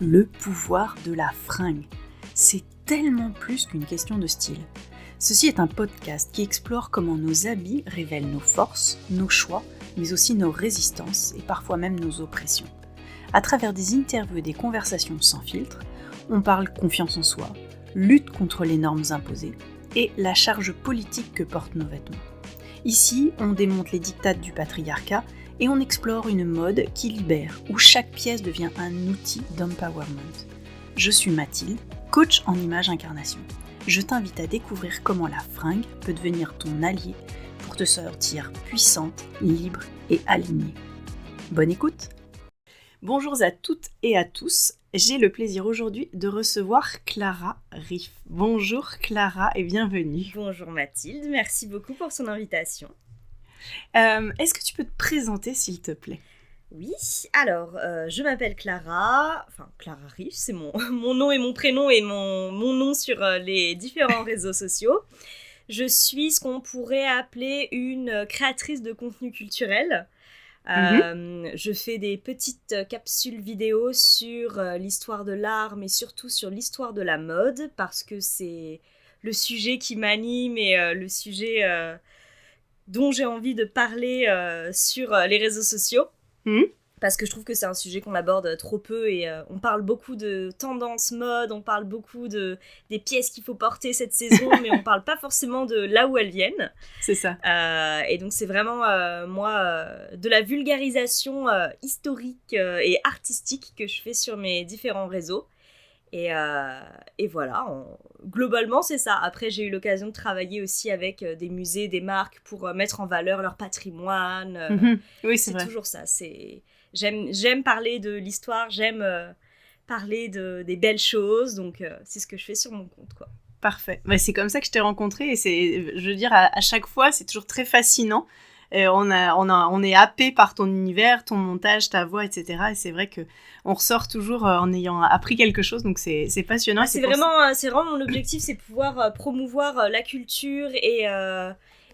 le pouvoir de la fringue. C'est tellement plus qu'une question de style. Ceci est un podcast qui explore comment nos habits révèlent nos forces, nos choix, mais aussi nos résistances et parfois même nos oppressions. À travers des interviews et des conversations sans filtre, on parle confiance en soi, lutte contre les normes imposées et la charge politique que portent nos vêtements. Ici, on démonte les diktats du patriarcat et on explore une mode qui libère, où chaque pièce devient un outil d'empowerment. Je suis Mathilde, coach en image incarnation. Je t'invite à découvrir comment la fringue peut devenir ton allié pour te sortir puissante, libre et alignée. Bonne écoute! Bonjour à toutes et à tous, j'ai le plaisir aujourd'hui de recevoir Clara Riff. Bonjour Clara et bienvenue. Bonjour Mathilde, merci beaucoup pour son invitation. Est-ce que tu peux te présenter s'il te plaît ? Oui, alors je m'appelle Clara Riff, c'est mon nom et mon prénom et mon nom sur les différents réseaux sociaux. Je suis ce qu'on pourrait appeler une créatrice de contenu culturel. Je fais des petites capsules vidéo sur l'histoire de l'art, mais surtout sur l'histoire de la mode, parce que c'est le sujet qui m'anime et le sujet dont j'ai envie de parler sur les réseaux sociaux. Parce que je trouve que c'est un sujet qu'on aborde trop peu et on parle beaucoup de tendances mode, on parle beaucoup des pièces qu'il faut porter cette saison, mais on parle pas forcément de là où elles viennent. C'est ça. Et donc c'est vraiment, de la vulgarisation historique et artistique que je fais sur mes différents réseaux. Et voilà, globalement c'est ça. Après j'ai eu l'occasion de travailler aussi avec des musées, des marques pour mettre en valeur leur patrimoine. Oui, c'est vrai. Toujours ça, J'aime parler de l'histoire, j'aime parler des belles choses, donc c'est ce que je fais sur mon compte, quoi. Parfait. Bah, c'est comme ça que je t'ai rencontrée et je veux dire, à chaque fois, c'est toujours très fascinant. Et on est happé par ton univers, ton montage, ta voix, etc. Et c'est vrai qu'on ressort toujours en ayant appris quelque chose, donc c'est passionnant. Ah, c'est vraiment mon objectif, c'est pouvoir promouvoir la culture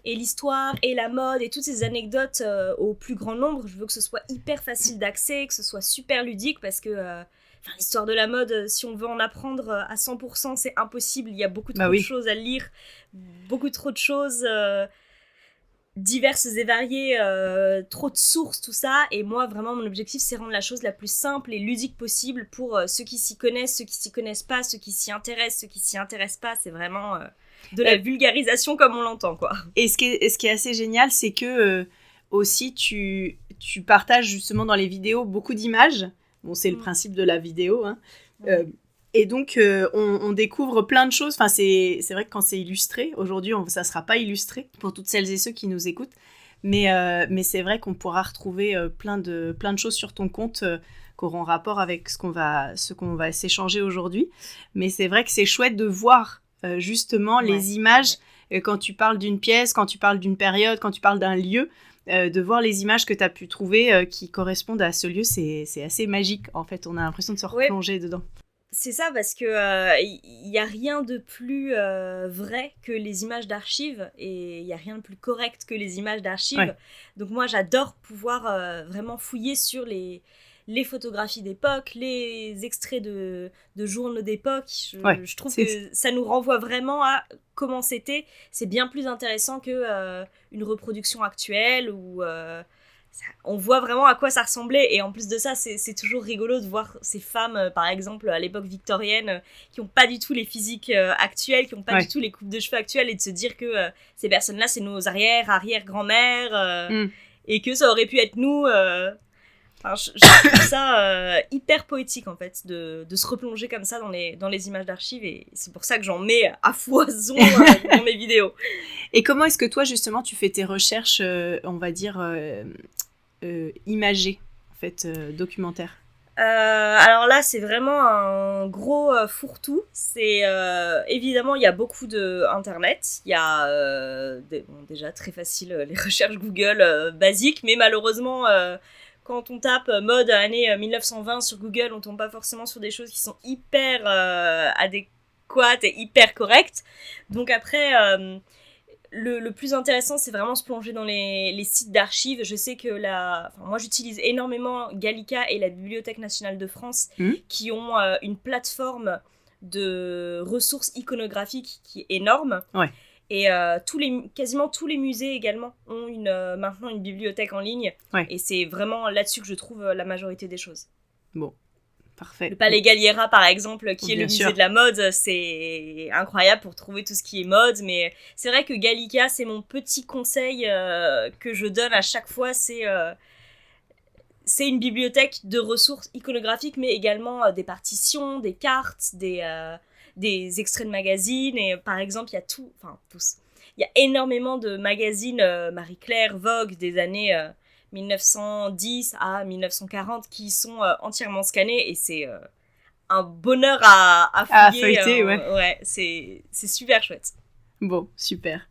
et l'histoire et la mode et toutes ces anecdotes au plus grand nombre. Je veux que ce soit hyper facile d'accès, que ce soit super ludique, parce que l'histoire de la mode, si on veut en apprendre à 100%, c'est impossible. Il y a beaucoup trop de choses à lire, beaucoup trop de choses diverses et variées, trop de sources, tout ça. Et moi, vraiment, mon objectif, c'est rendre la chose la plus simple et ludique possible pour ceux qui s'y connaissent, ceux qui s'y connaissent pas, ceux qui s'y intéressent, ceux qui s'y intéressent pas. C'est vraiment de la vulgarisation comme on l'entend, quoi. Et ce qui est assez génial, c'est que aussi tu partages justement dans les vidéos beaucoup d'images. Bon, c'est le principe de la vidéo, hein. Et donc on découvre plein de choses. Enfin, c'est vrai que quand c'est illustré, aujourd'hui ça sera pas illustré pour toutes celles et ceux qui nous écoutent, mais c'est vrai qu'on pourra retrouver plein de choses sur ton compte qui auront rapport avec ce qu'on va s'échanger aujourd'hui. Mais c'est vrai que c'est chouette de voir justement les images quand tu parles d'une pièce, quand tu parles d'une période, quand tu parles d'un lieu, de voir les images que tu as pu trouver qui correspondent à ce lieu. C'est assez magique, en fait. On a l'impression de se replonger dedans. C'est ça, parce que y a rien de plus vrai que les images d'archives, et il y a rien de plus correct que les images d'archives. Donc moi, j'adore pouvoir vraiment fouiller sur les photographies d'époque, les extraits de journaux d'époque. Je trouve que ça nous renvoie vraiment à comment c'était. C'est bien plus intéressant que une reproduction actuelle où on voit vraiment à quoi ça ressemblait. Et en plus de ça, c'est toujours rigolo de voir ces femmes, par exemple, à l'époque victorienne, qui n'ont pas du tout les physiques actuelles, qui n'ont pas du tout les coupes de cheveux actuelles, et de se dire que ces personnes-là, c'est nos arrière-grand-mères, et que ça aurait pu être nous... je trouve ça hyper poétique, en fait, de se replonger comme ça dans les images d'archives, et c'est pour ça que j'en mets à foison dans mes vidéos. Et comment est-ce que toi, justement, tu fais tes recherches, on va dire, imagées, en fait, documentaires? Alors là, c'est vraiment un gros fourre-tout. C'est évidemment, il y a beaucoup d'internet. Il y a déjà très facile les recherches Google basiques, mais malheureusement, quand on tape mode année 1920 sur Google, on tombe pas forcément sur des choses qui sont hyper adéquates et hyper correctes. Donc après, le plus intéressant, c'est vraiment se plonger dans les sites d'archives. Je sais que moi, j'utilise énormément Gallica et la Bibliothèque nationale de France, qui ont une plateforme de ressources iconographiques qui est énorme. Ouais. Et quasiment tous les musées également ont maintenant une bibliothèque en ligne. Ouais. Et c'est vraiment là-dessus que je trouve la majorité des choses. Bon, parfait. Le Palais Galliera, par exemple, qui est le sûr. musée de la mode, c'est incroyable pour trouver tout ce qui est mode. Mais c'est vrai que Gallica, c'est mon petit conseil que je donne à chaque fois. C'est une bibliothèque de ressources iconographiques, mais également des partitions, des cartes, des extraits de magazines. Et par exemple, il y a tous. Il y a énormément de magazines Marie-Claire, Vogue des années 1910 à 1940 qui sont entièrement scannés, et c'est un bonheur à fouiller. À feuilleter, ouais. Ouais, c'est super chouette. Bon, super.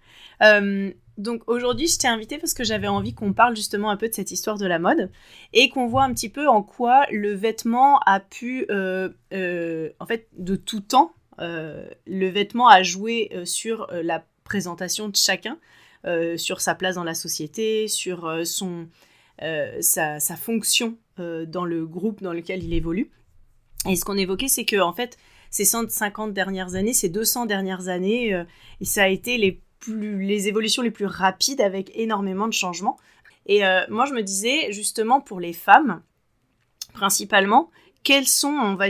Donc aujourd'hui, je t'ai invité parce que j'avais envie qu'on parle justement un peu de cette histoire de la mode et qu'on voit un petit peu en quoi le vêtement a pu, en fait, de tout temps, le vêtement a joué sur la présentation de chacun, sur sa place dans la société, sur sa fonction dans le groupe dans lequel il évolue. Et ce qu'on évoquait, c'est que en fait, ces 150 dernières années, ces 200 dernières années, ça a été les évolutions les plus rapides avec énormément de changements. Et moi, je me disais, justement, pour les femmes, principalement, quels sont, on va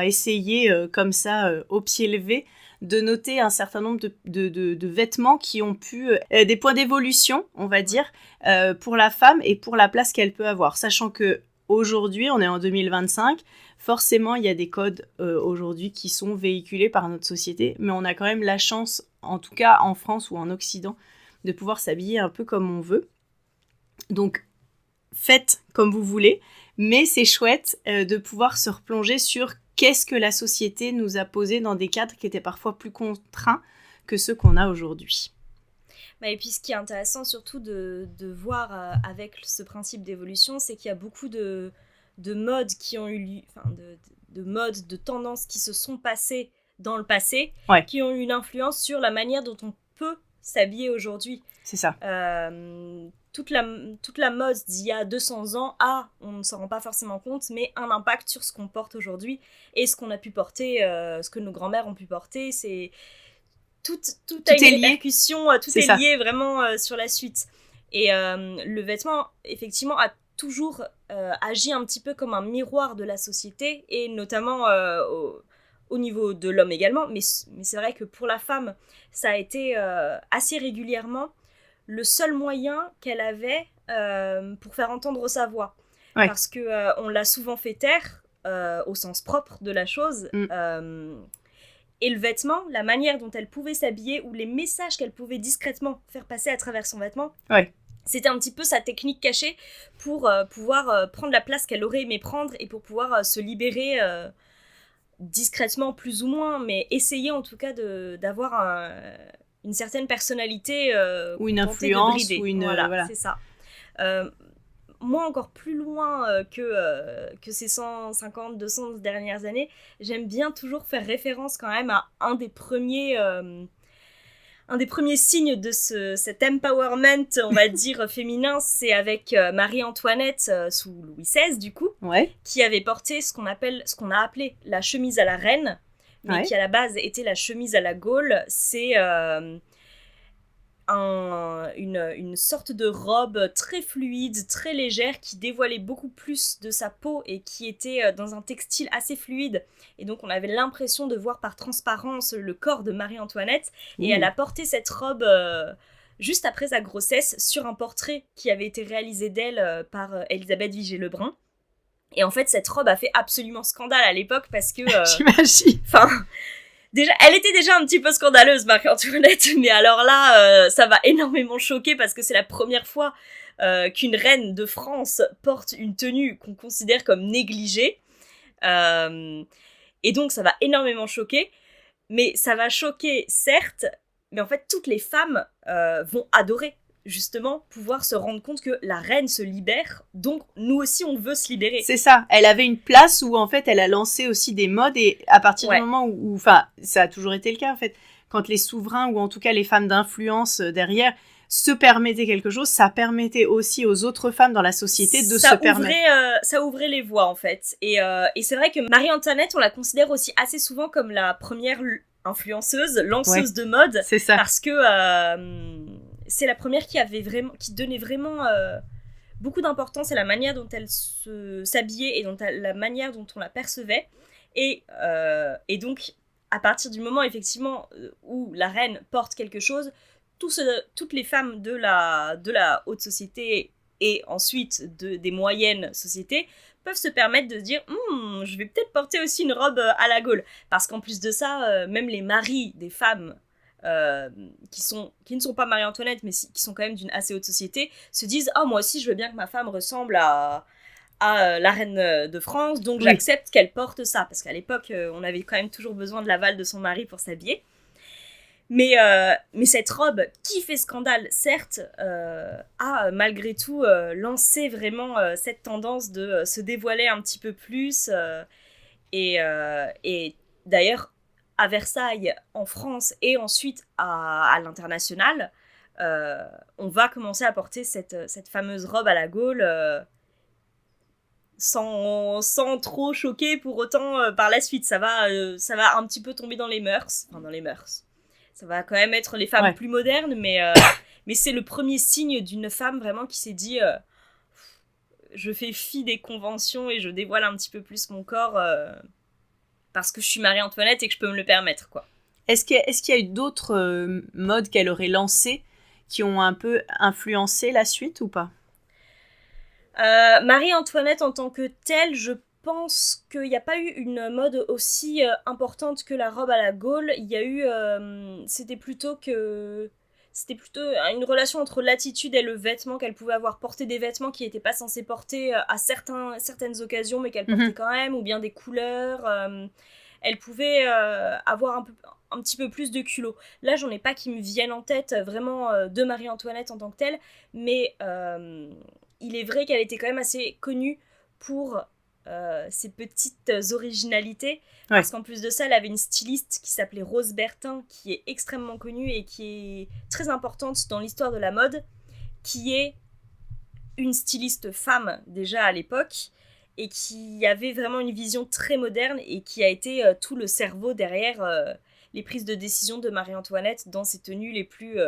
essayer comme ça, au pied levé, de noter un certain nombre de vêtements qui ont pu, des points d'évolution, on va dire, pour la femme et pour la place qu'elle peut avoir. Sachant que aujourd'hui, on est en 2025, forcément, il y a des codes aujourd'hui qui sont véhiculés par notre société, mais on a quand même la chance, en tout cas en France ou en Occident, de pouvoir s'habiller un peu comme on veut. Donc, faites comme vous voulez, mais c'est chouette de pouvoir se replonger sur qu'est-ce que la société nous a posé dans des cadres qui étaient parfois plus contraints que ceux qu'on a aujourd'hui. Et puis ce qui est intéressant surtout de voir avec ce principe d'évolution, c'est qu'il y a beaucoup de modes qui ont eu lieu, de modes, de tendances qui se sont passées dans le passé, ouais. Qui ont eu une influence sur la manière dont on peut s'habiller aujourd'hui. C'est ça. Toute la mode d'il y a 200 ans a, on ne s'en rend pas forcément compte, mais un impact sur ce qu'on porte aujourd'hui et ce qu'on a pu porter, ce que nos grands-mères ont pu porter. C'est tout a une répercussion, tout est lié vraiment sur la suite. Et le vêtement, effectivement, a toujours agi un petit peu comme un miroir de la société, et notamment au niveau de l'homme également. Mais c'est vrai que pour la femme, ça a été assez régulièrement le seul moyen qu'elle avait pour faire entendre sa voix. Ouais. Parce qu'on l'a souvent fait taire, au sens propre de la chose. Et le vêtement, la manière dont elle pouvait s'habiller, ou les messages qu'elle pouvait discrètement faire passer à travers son vêtement, ouais. C'était un petit peu sa technique cachée pour pouvoir prendre la place qu'elle aurait aimé prendre, et pour pouvoir se libérer discrètement, plus ou moins, mais essayer en tout cas d'avoir une certaine personnalité, ou une influence, ou une... Voilà, c'est ça. Moi, encore plus loin que ces 150, 200 dernières années, j'aime bien toujours faire référence quand même à un des premiers signes de cet empowerment, on va dire, féminin. C'est avec Marie-Antoinette, sous Louis XVI, du coup, ouais. Qui avait porté ce qu'on a appelé la chemise à la reine, mais ouais. Qui à la base était la chemise à la Gaule. C'est une sorte de robe très fluide, très légère, qui dévoilait beaucoup plus de sa peau et qui était dans un textile assez fluide. Et donc on avait l'impression de voir par transparence le corps de Marie-Antoinette. Et elle a porté cette robe juste après sa grossesse sur un portrait qui avait été réalisé d'elle par Elisabeth Vigée-Lebrun. Et en fait, cette robe a fait absolument scandale à l'époque parce que... J'imagine. Déjà, elle était déjà un petit peu scandaleuse, Marie-Antoinette, mais alors là, ça va énormément choquer parce que c'est la première fois qu'une reine de France porte une tenue qu'on considère comme négligée. Et donc, ça va énormément choquer. Mais ça va choquer, certes, mais en fait, toutes les femmes vont adorer. justement pouvoir se rendre compte que la reine se libère, donc nous aussi on veut se libérer. C'est ça, elle avait une place où en fait elle a lancé aussi des modes et à partir du moment où, enfin ça a toujours été le cas en fait, quand les souverains ou en tout cas les femmes d'influence derrière se permettaient quelque chose, ça permettait aussi aux autres femmes dans la société de se permettre. Ça ouvrait les voies en fait. Et c'est vrai que Marie-Antoinette, on la considère aussi assez souvent comme la première influenceuse, lanceuse de mode. C'est ça. Parce que c'est la première qui donnait vraiment beaucoup d'importance à la manière dont elle s'habillait et la manière dont on la percevait. Et donc, à partir du moment effectivement où la reine porte quelque chose, toutes les femmes de la haute société et ensuite des moyennes sociétés peuvent se permettre de se dire je vais peut-être porter aussi une robe à la Gaule. Parce qu'en plus de ça, même les maris des femmes qui ne sont pas Marie-Antoinette, mais qui sont quand même d'une assez haute société, se disent moi aussi je veux bien que ma femme ressemble à la reine de France, donc j'accepte qu'elle porte ça. Parce qu'à l'époque, on avait quand même toujours besoin de l'aval de son mari pour s'habiller. Mais cette robe, qui fait scandale, certes, a malgré tout lancé vraiment cette tendance de se dévoiler un petit peu plus. Et d'ailleurs, à Versailles, en France, et ensuite à l'international, on va commencer à porter cette fameuse robe à la Gaule sans trop choquer pour autant par la suite. Ça va un petit peu tomber dans les mœurs. Enfin, dans les mœurs. Ça va quand même être les femmes plus modernes, mais c'est le premier signe d'une femme vraiment qui s'est dit je fais fi des conventions et je dévoile un petit peu plus mon corps parce que je suis Marie-Antoinette et que je peux me le permettre, quoi. Est-ce qu'il y a eu d'autres modes qu'elle aurait lancés qui ont un peu influencé la suite ou pas ? Marie-Antoinette en tant que telle, je pense qu'il n'y a pas eu une mode aussi importante que la robe à la Gaule. Il y a eu... c'était plutôt une relation entre l'attitude et le vêtement qu'elle pouvait avoir. Porté des vêtements qui n'étaient pas censés porter à certaines occasions, mais qu'elle portait quand même, ou bien des couleurs. Elle pouvait avoir un petit peu plus de culot. Là, j'en ai pas qui me viennent en tête vraiment de Marie-Antoinette en tant que telle, mais il est vrai qu'elle était quand même assez connue pour ses petites originalités, parce qu'en plus de ça, elle avait une styliste qui s'appelait Rose Bertin, qui est extrêmement connue et qui est très importante dans l'histoire de la mode, qui est une styliste femme déjà à l'époque, et qui avait vraiment une vision très moderne et qui a été tout le cerveau derrière les prises de décision de Marie-Antoinette dans ses tenues les plus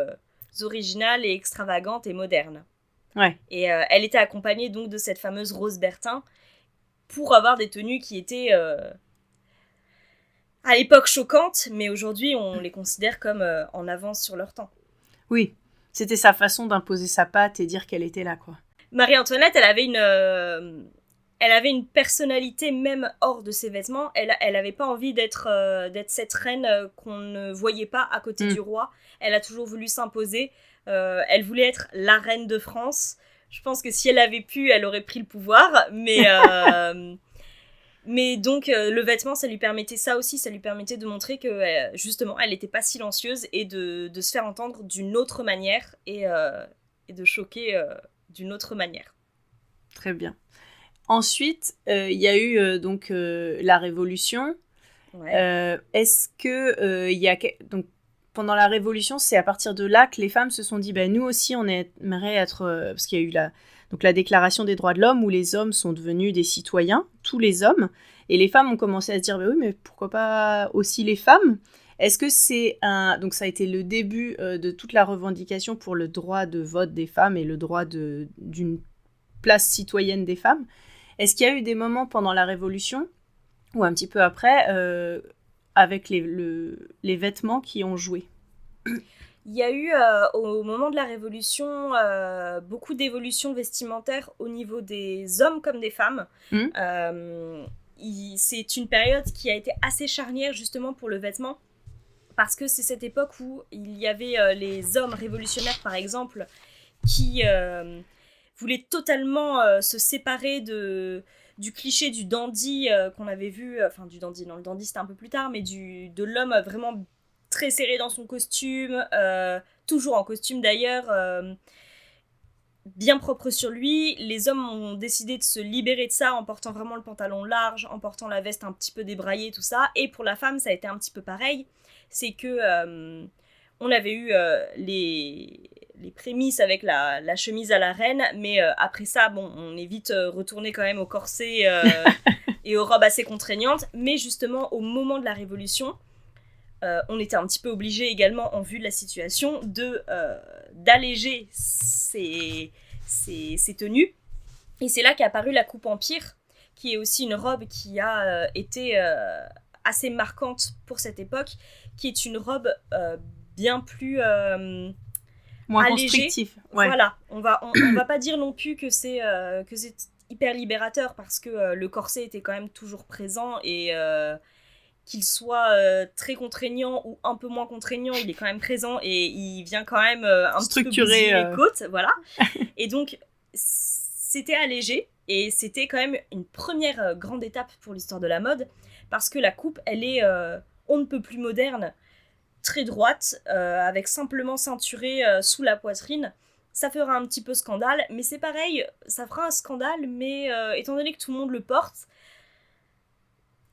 originales et extravagantes et modernes. Et elle était accompagnée donc de cette fameuse Rose Bertin pour avoir des tenues qui étaient à l'époque choquantes, mais aujourd'hui on les considère comme en avance sur leur temps. Oui, c'était sa façon d'imposer sa patte et dire qu'elle était là, quoi. Marie-Antoinette, elle avait une personnalité même hors de ses vêtements. Elle avait pas envie d'être cette reine qu'on ne voyait pas à côté du roi. Elle a toujours voulu s'imposer. Elle voulait être la reine de France. Je pense que si elle avait pu, elle aurait pris le pouvoir. Mais donc, le vêtement, ça lui permettait ça aussi. Ça lui permettait de montrer que, justement, elle n'était pas silencieuse et de se faire entendre d'une autre manière et de choquer d'une autre manière. Très bien. Ensuite, il y a eu donc la Révolution. Est-ce que il y a donc pendant la Révolution, c'est à partir de là que les femmes se sont dit nous aussi on aimerait être parce qu'il y a eu la Déclaration des droits de l'homme où les hommes sont devenus des citoyens, tous les hommes, et les femmes ont commencé à se dire oui, mais pourquoi pas aussi les femmes ? Est-ce que donc ça a été le début de toute la revendication pour le droit de vote des femmes et le droit d'une place citoyenne des femmes ? Est-ce qu'il y a eu des moments pendant la Révolution ou un petit peu après avec les vêtements qui ont joué ? Il y a eu au moment de la Révolution beaucoup d'évolutions vestimentaires au niveau des hommes comme des femmes. C'est une période qui a été assez charnière justement pour le vêtement, parce que c'est cette époque où il y avait les hommes révolutionnaires par exemple qui voulaient totalement se séparer du cliché du dandy qu'on avait vu, enfin du dandy, non le dandy c'était un peu plus tard, mais de l'homme vraiment très serré dans son costume, toujours en costume d'ailleurs, bien propre sur lui. Les hommes ont décidé de se libérer de ça en portant vraiment le pantalon large, en portant la veste un petit peu débraillée, tout ça. Et pour la femme, ça a été un petit peu pareil. C'est que on avait eu les prémices avec la chemise à la reine, mais après ça, bon, on est vite retourné quand même au corset et aux robes assez contraignantes. Mais justement, au moment de la Révolution, on était un petit peu obligé également, en vue de la situation, d'alléger ces tenues. Et c'est là qu'est apparue la coupe empire, qui est aussi une robe qui a été assez marquante pour cette époque, qui est une robe bien plus moins allégée. constructif. Ouais. Voilà, on va pas dire non plus que c'est hyper libérateur, parce que le corset était quand même toujours présent, et qu'il soit très contraignant ou un peu moins contraignant, il est quand même présent, et il vient quand même un petit peu bousiller les côtes, voilà. Et donc c'était allégé, et c'était quand même une première grande étape pour l'histoire de la mode, parce que la coupe, elle est on ne peut plus moderne, très droite, avec simplement ceinturé sous la poitrine. Ça fera un petit peu scandale, mais c'est pareil, ça fera un scandale, mais étant donné que tout le monde le porte,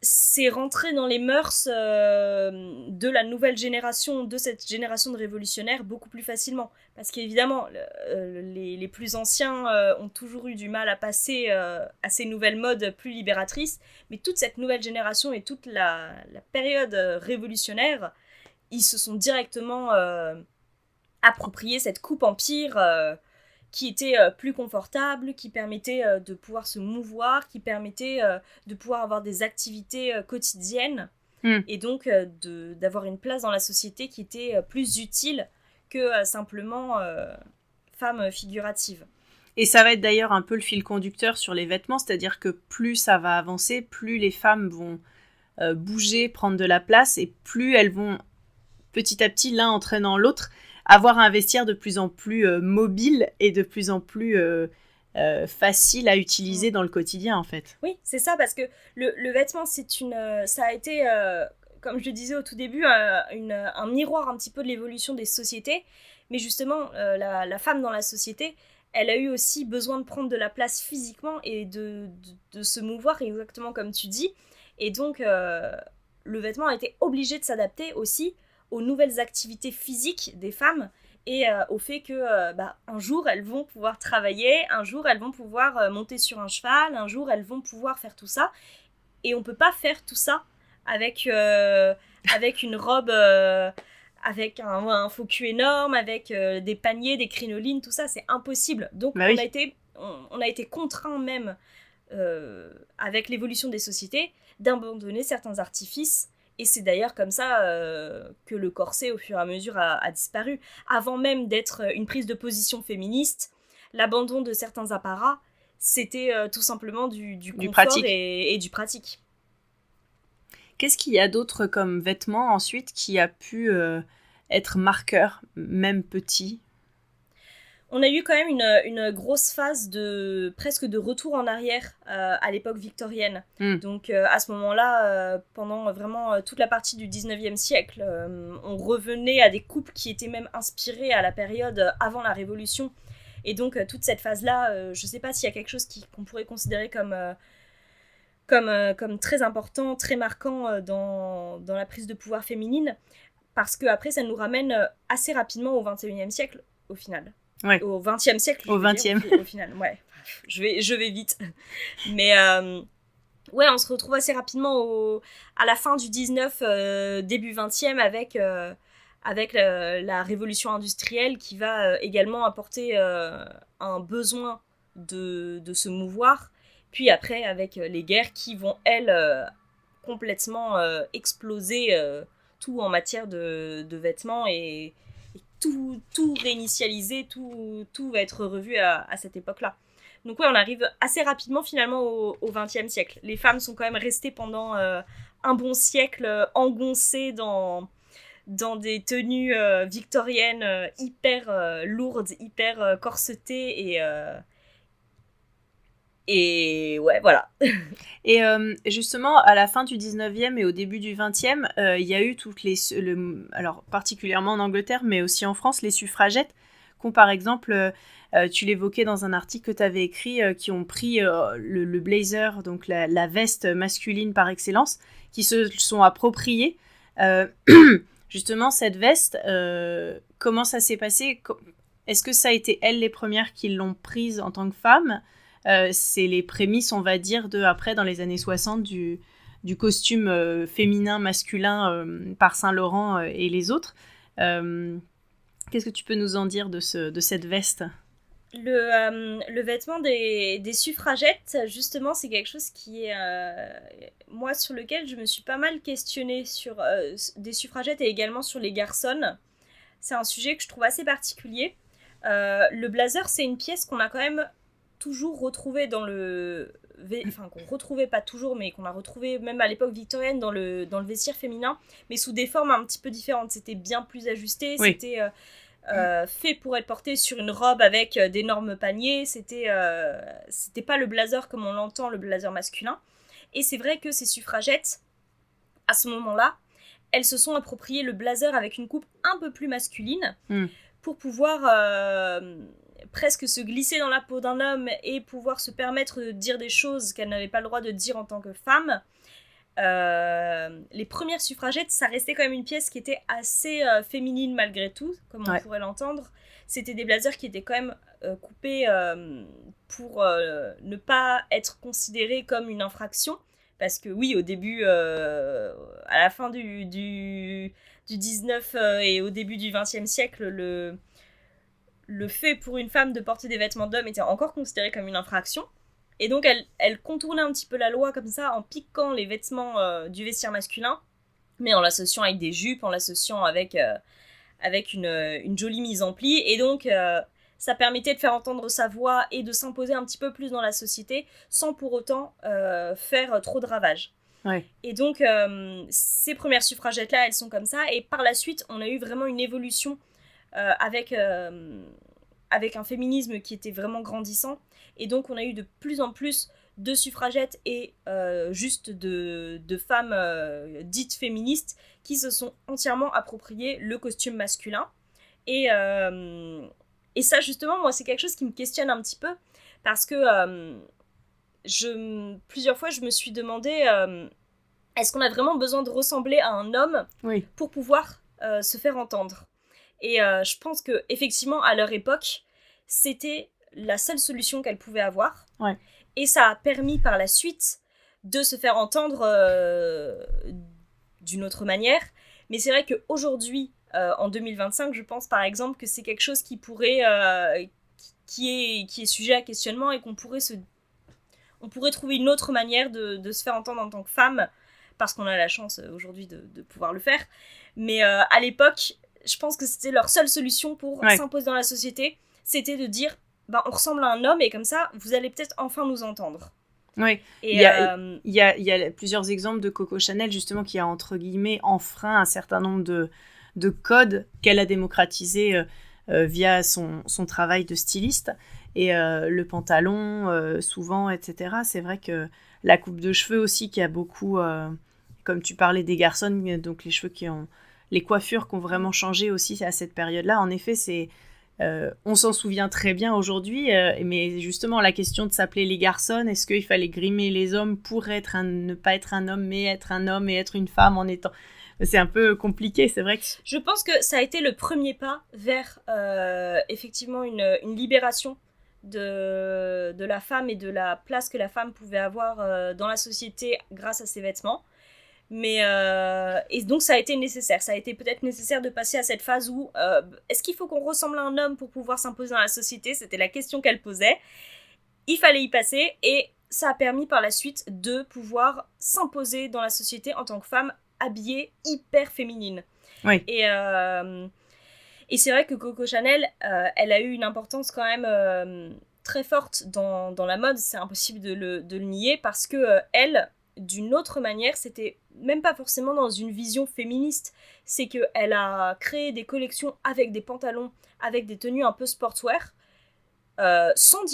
c'est rentré dans les mœurs de la nouvelle génération, de cette génération de révolutionnaires, beaucoup plus facilement. Parce qu'évidemment, les plus anciens ont toujours eu du mal à passer à ces nouvelles modes plus libératrices, mais toute cette nouvelle génération et toute la période révolutionnaire, ils se sont directement approprié cette coupe empire qui était plus confortable, qui permettait de pouvoir se mouvoir, qui permettait de pouvoir avoir des activités quotidiennes, et donc d'avoir une place dans la société qui était plus utile que simplement femme figurative. Et ça va être d'ailleurs un peu le fil conducteur sur les vêtements, c'est-à-dire que plus ça va avancer, plus les femmes vont bouger, prendre de la place, et plus elles vont petit à petit, l'un entraînant l'autre, avoir un vestiaire de plus en plus mobile et de plus en plus facile à utiliser dans le quotidien, en fait. Oui, c'est ça, parce que le vêtement, ça a été, comme je le disais au tout début, un miroir un petit peu de l'évolution des sociétés. Mais justement, la femme dans la société, elle a eu aussi besoin de prendre de la place physiquement et de se mouvoir, exactement comme tu dis. Et donc, le vêtement a été obligé de s'adapter aussi aux nouvelles activités physiques des femmes, et au fait que un jour elles vont pouvoir travailler, un jour elles vont pouvoir monter sur un cheval, un jour elles vont pouvoir faire tout ça, et on peut pas faire tout ça avec une robe avec un faux cul énorme, avec des paniers, des crinolines, tout ça, c'est impossible. Donc on a été contraints même avec l'évolution des sociétés d'abandonner certains artifices. Et c'est d'ailleurs comme ça que le corset, au fur et à mesure, a disparu. Avant même d'être une prise de position féministe, l'abandon de certains apparats, c'était tout simplement du confort et du pratique. Qu'est-ce qu'il y a d'autre comme vêtements ensuite qui a pu être marqueur, même petit ? On a eu quand même une grosse phase presque de retour en arrière à l'époque victorienne. Donc à ce moment-là, pendant vraiment toute la partie du 19e siècle, on revenait à des coupes qui étaient même inspirées à la période avant la Révolution. Et donc toute cette phase-là, je ne sais pas s'il y a quelque chose qu'on pourrait considérer comme très important, très marquant dans la prise de pouvoir féminine, parce qu'après ça nous ramène assez rapidement au 21e siècle au final. Ouais. Au 20e siècle. Au 20e. Au final, ouais. Je vais vite. Mais ouais, on se retrouve assez rapidement à la fin du 19, début 20e, avec la révolution industrielle qui va également apporter un besoin de se mouvoir. Puis après, avec les guerres qui vont, elles, complètement exploser tout en matière de vêtements, et tout réinitialiser, tout va être revu à cette époque-là. Donc ouais, on arrive assez rapidement finalement au XXe siècle. Les femmes sont quand même restées pendant un bon siècle engoncées dans des tenues victoriennes hyper lourdes, hyper corsetées, et ouais, voilà. Et justement, à la fin du 19e et au début du 20e, il y a eu toutes alors particulièrement en Angleterre, mais aussi en France, les suffragettes qu'ont par exemple, tu l'évoquais dans un article que tu avais écrit, qui ont pris le blazer, donc la veste masculine par excellence, qui se sont appropriés. Justement, cette veste, comment ça s'est passé ? Est-ce que ça a été elles les premières qui l'ont prise en tant que femme ? C'est les prémices, on va dire, après, dans les années 60, du costume féminin, masculin par Saint-Laurent et les autres. Qu'est-ce que tu peux nous en dire de cette veste ? Le vêtement des suffragettes, justement, c'est quelque chose qui est, moi, sur lequel je me suis pas mal questionnée sur des suffragettes et également sur les garçons. C'est un sujet que je trouve assez particulier. Le blazer, c'est une pièce qu'on a quand même toujours retrouvée dans le... Enfin, qu'on retrouvait pas toujours, mais qu'on a retrouvé même à l'époque victorienne dans le vestiaire féminin, mais sous des formes un petit peu différentes. C'était bien plus ajusté, oui. C'était fait pour être porté sur une robe avec d'énormes paniers. C'était pas le blazer comme on l'entend, le blazer masculin. Et c'est vrai que ces suffragettes, à ce moment-là, elles se sont appropriées le blazer avec une coupe un peu plus masculine pour pouvoir presque se glisser dans la peau d'un homme et pouvoir se permettre de dire des choses qu'elles n'avaient pas le droit de dire en tant que femme. Les premières suffragettes, ça restait quand même une pièce qui était assez féminine malgré tout, comme on pourrait l'entendre. C'était des blazers qui étaient quand même coupés pour ne pas être considérés comme une infraction. Parce que oui, au début, à la fin du 19 et au début du 20e siècle, le fait pour une femme de porter des vêtements d'homme était encore considéré comme une infraction. Et donc, elle contournait un petit peu la loi comme ça, en piquant les vêtements du vestiaire masculin, mais en l'associant avec des jupes, en l'associant avec une jolie mise en pli. Et donc, ça permettait de faire entendre sa voix et de s'imposer un petit peu plus dans la société, sans pour autant faire trop de ravages. Ouais. Et donc, ces premières suffragettes-là, elles sont comme ça. Et par la suite, on a eu vraiment une évolution avec un féminisme qui était vraiment grandissant. Et donc, on a eu de plus en plus de suffragettes et juste de femmes dites féministes qui se sont entièrement appropriées le costume masculin. Et ça, justement, moi, c'est quelque chose qui me questionne un petit peu parce que plusieurs fois, je me suis demandé est-ce qu'on a vraiment besoin de ressembler à un homme pour pouvoir se faire entendre ? Et je pense qu'effectivement, à leur époque, c'était la seule solution qu'elles pouvaient avoir. Ouais. Et ça a permis par la suite de se faire entendre d'une autre manière. Mais c'est vrai qu'aujourd'hui, en 2025, je pense par exemple que c'est quelque chose qui pourrait... qui est sujet à questionnement et on pourrait trouver une autre manière de se faire entendre en tant que femme, parce qu'on a la chance aujourd'hui de pouvoir le faire. Mais à l'époque, je pense que c'était leur seule solution pour s'imposer dans la société, c'était de dire on ressemble à un homme et comme ça, vous allez peut-être enfin nous entendre. Oui, il y a plusieurs exemples de Coco Chanel justement qui a entre guillemets enfreint un certain nombre de codes qu'elle a démocratisés via son travail de styliste. Et le pantalon, souvent, etc. C'est vrai que la coupe de cheveux aussi qui a beaucoup, comme tu parlais des garçons, donc les cheveux les coiffures qui ont vraiment changé aussi à cette période-là. En effet, on s'en souvient très bien aujourd'hui, mais justement la question de s'appeler les garçons, est-ce qu'il fallait grimer les hommes pour ne pas être un homme, mais être un homme et être une femme en étant... C'est un peu compliqué, c'est vrai que... Je pense que ça a été le premier pas vers effectivement une libération de la femme et de la place que la femme pouvait avoir dans la société grâce à ses vêtements. Mais et donc ça a été nécessaire. Ça a été peut-être nécessaire de passer à cette phase où est-ce qu'il faut qu'on ressemble à un homme pour pouvoir s'imposer dans la société ? C'était la question qu'elle posait. Il fallait y passer et ça a permis par la suite de pouvoir s'imposer dans la société en tant que femme habillée hyper féminine. Oui. Et c'est vrai que Coco Chanel, elle a eu une importance quand même très forte dans la mode. C'est impossible de le nier parce que elle, d'une autre manière, c'était même pas forcément dans une vision féministe. C'est qu'elle a créé des collections avec des pantalons, avec des tenues un peu sportswear, sans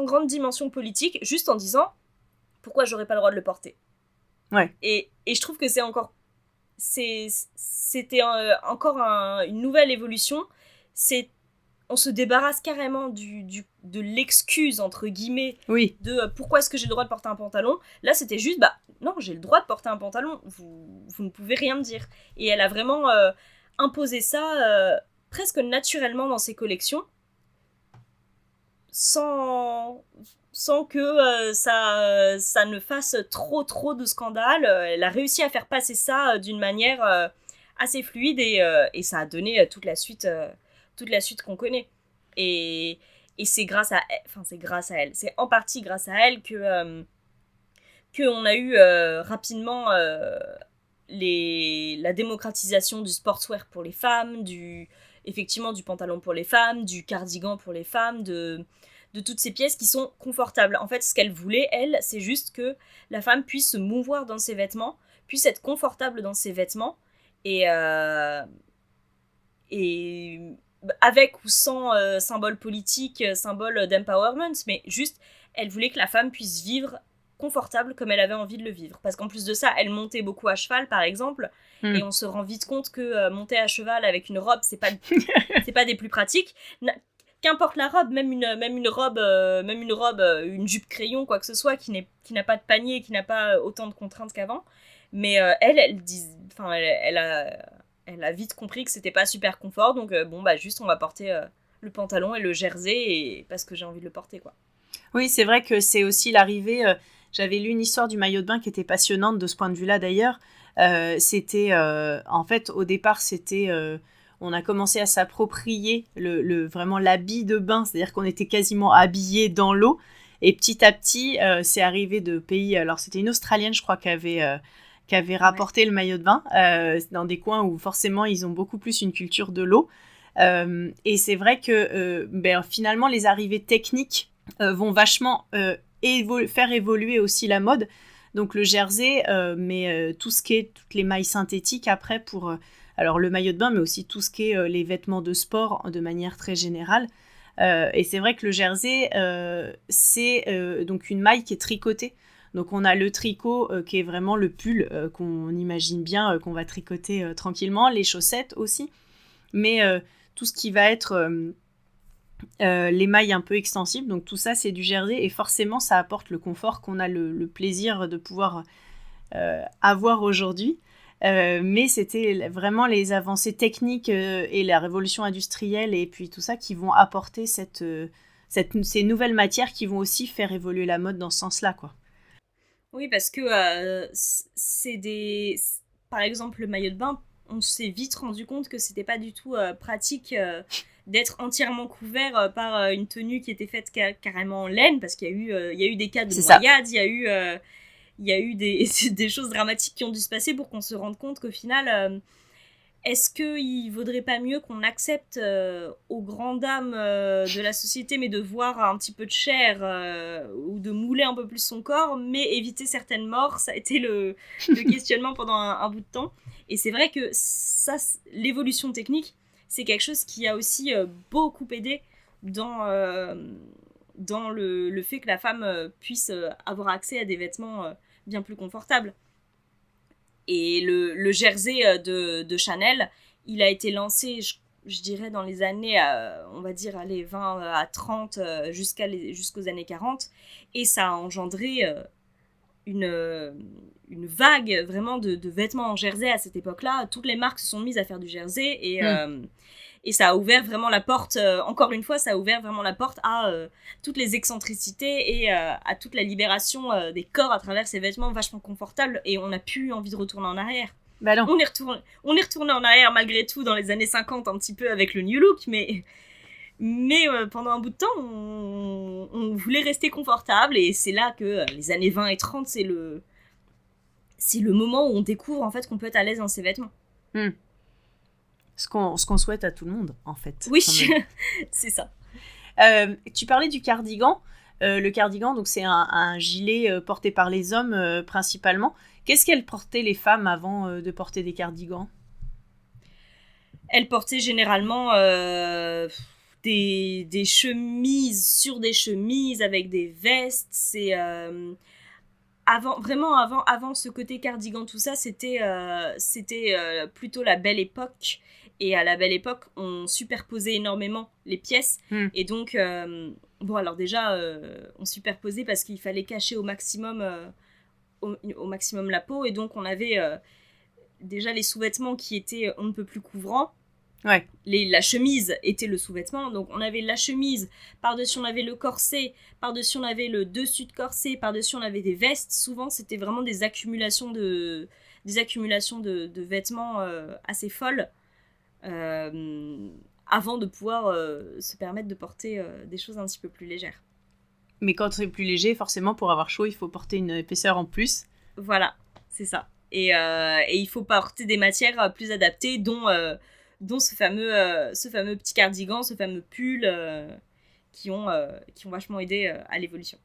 grande dimension politique, juste en disant pourquoi j'aurais pas le droit de le porter. Ouais. Et je trouve que c'est encore c'était encore une nouvelle évolution. On se débarrasse carrément de l'excuse, entre guillemets, Oui. de pourquoi est-ce que j'ai le droit de porter un pantalon. Là, c'était juste, non, j'ai le droit de porter un pantalon, vous ne pouvez rien me dire. Et elle a vraiment imposé ça presque naturellement dans ses collections, sans que ça ne fasse trop de scandales. Elle a réussi à faire passer ça d'une manière assez fluide et ça a donné toute la suite qu'on connaît. Et c'est grâce à elle, c'est en partie grâce à elle que on a eu rapidement la démocratisation du sportswear pour les femmes, effectivement du pantalon pour les femmes, du cardigan pour les femmes, de toutes ces pièces qui sont confortables. En fait, ce qu'elle voulait, elle, c'est juste que la femme puisse se mouvoir dans ses vêtements, puisse être confortable dans ses vêtements, et avec ou sans symbole politique, symbole d'empowerment, mais juste, elle voulait que la femme puisse vivre confortable comme elle avait envie de le vivre. Parce qu'en plus de ça, elle montait beaucoup à cheval, par exemple, et on se rend vite compte que monter à cheval avec une robe, c'est pas des plus pratiques. Qu'importe la robe, même une robe, une jupe crayon, quoi que ce soit, qui n'a pas de panier, qui n'a pas autant de contraintes qu'avant. Mais elle a vite compris que c'était pas super confort, donc juste on va porter le pantalon et le jersey parce que j'ai envie de le porter, quoi. Oui, c'est vrai que c'est aussi l'arrivée. J'avais lu une histoire du maillot de bain qui était passionnante de ce point de vue-là d'ailleurs. C'était en fait au départ c'était on a commencé à s'approprier vraiment l'habit de bain, c'est-à-dire qu'on était quasiment habillé dans l'eau. Et petit à petit, c'est arrivé de pays. Alors c'était une Australienne, je crois, qui avait rapporté le maillot de bain dans des coins où forcément ils ont beaucoup plus une culture de l'eau. Et c'est vrai que finalement les arrivées techniques vont vachement faire évoluer aussi la mode. Donc le jersey, mais tout ce qui est toutes les mailles synthétiques après pour alors le maillot de bain, mais aussi tout ce qui est les vêtements de sport de manière très générale. Et c'est vrai que le jersey, c'est donc une maille qui est tricotée. Donc on a le tricot qui est vraiment le pull qu'on imagine bien qu'on va tricoter tranquillement, les chaussettes aussi, mais tout ce qui va être les mailles un peu extensibles, donc tout ça c'est du jersey et forcément ça apporte le confort qu'on a le plaisir de pouvoir avoir aujourd'hui. Mais c'était vraiment les avancées techniques et la révolution industrielle et puis tout ça qui vont apporter ces nouvelles matières qui vont aussi faire évoluer la mode dans ce sens-là, quoi. Oui, parce que par exemple, le maillot de bain, on s'est vite rendu compte que c'était pas du tout pratique d'être entièrement couvert par une tenue qui était faite carrément en laine, parce qu'il y a eu des cas de noyade, il y a eu des choses dramatiques qui ont dû se passer pour qu'on se rende compte qu'au final, est-ce qu'il vaudrait pas mieux qu'on accepte aux grandes dames de la société, mais de voir un petit peu de chair ou de mouler un peu plus son corps, mais éviter certaines morts? Ça a été le questionnement pendant un bout de temps. Et c'est vrai que ça, l'évolution technique, c'est quelque chose qui a aussi beaucoup aidé dans le fait que la femme puisse avoir accès à des vêtements bien plus confortables. Et le jersey de Chanel, il a été lancé, je dirais, dans les années, on va dire, 20 à 30, jusqu'aux années 40. Et ça a engendré une vague vraiment de vêtements en jersey à cette époque-là. Toutes les marques se sont mises à faire du jersey et ça a ouvert vraiment la porte, encore une fois, ça a ouvert vraiment la porte à toutes les excentricités et à toute la libération des corps à travers ces vêtements vachement confortables, et on n'a plus envie de retourner en arrière. Bah non. On est retourné en arrière malgré tout dans les années 50 un petit peu avec le New Look, mais pendant un bout de temps, on voulait rester confortable, et c'est là que les années 20 et 30, c'est le moment où on découvre en fait qu'on peut être à l'aise dans ses vêtements. Ce qu'on souhaite à tout le monde, en fait. Oui, c'est ça. Tu parlais du cardigan. Le cardigan, donc c'est un gilet porté par les hommes principalement. Qu'est-ce qu'elles portaient les femmes avant de porter des cardigans? Elles portaient généralement des chemises sur des chemises avec des vestes. avant ce côté cardigan, tout ça, c'était plutôt la Belle Époque. Et à la Belle Époque, on superposait énormément les pièces. Et donc, alors déjà, on superposait parce qu'il fallait cacher au maximum la peau. Et donc, on avait déjà les sous-vêtements qui étaient on ne peut plus couvrants. Ouais. La chemise était le sous-vêtement, donc on avait la chemise, par-dessus on avait le corset, par-dessus on avait le dessus de corset, par-dessus on avait des vestes. Souvent c'était vraiment des accumulations de vêtements assez folles avant de pouvoir se permettre de porter des choses un petit peu plus légères. Mais quand c'est plus léger, forcément pour avoir chaud il faut porter une épaisseur en plus. Voilà, c'est ça. Et il faut porter des matières plus adaptées, dont ce fameux petit cardigan, ce fameux pull qui ont vachement aidé à l'évolution.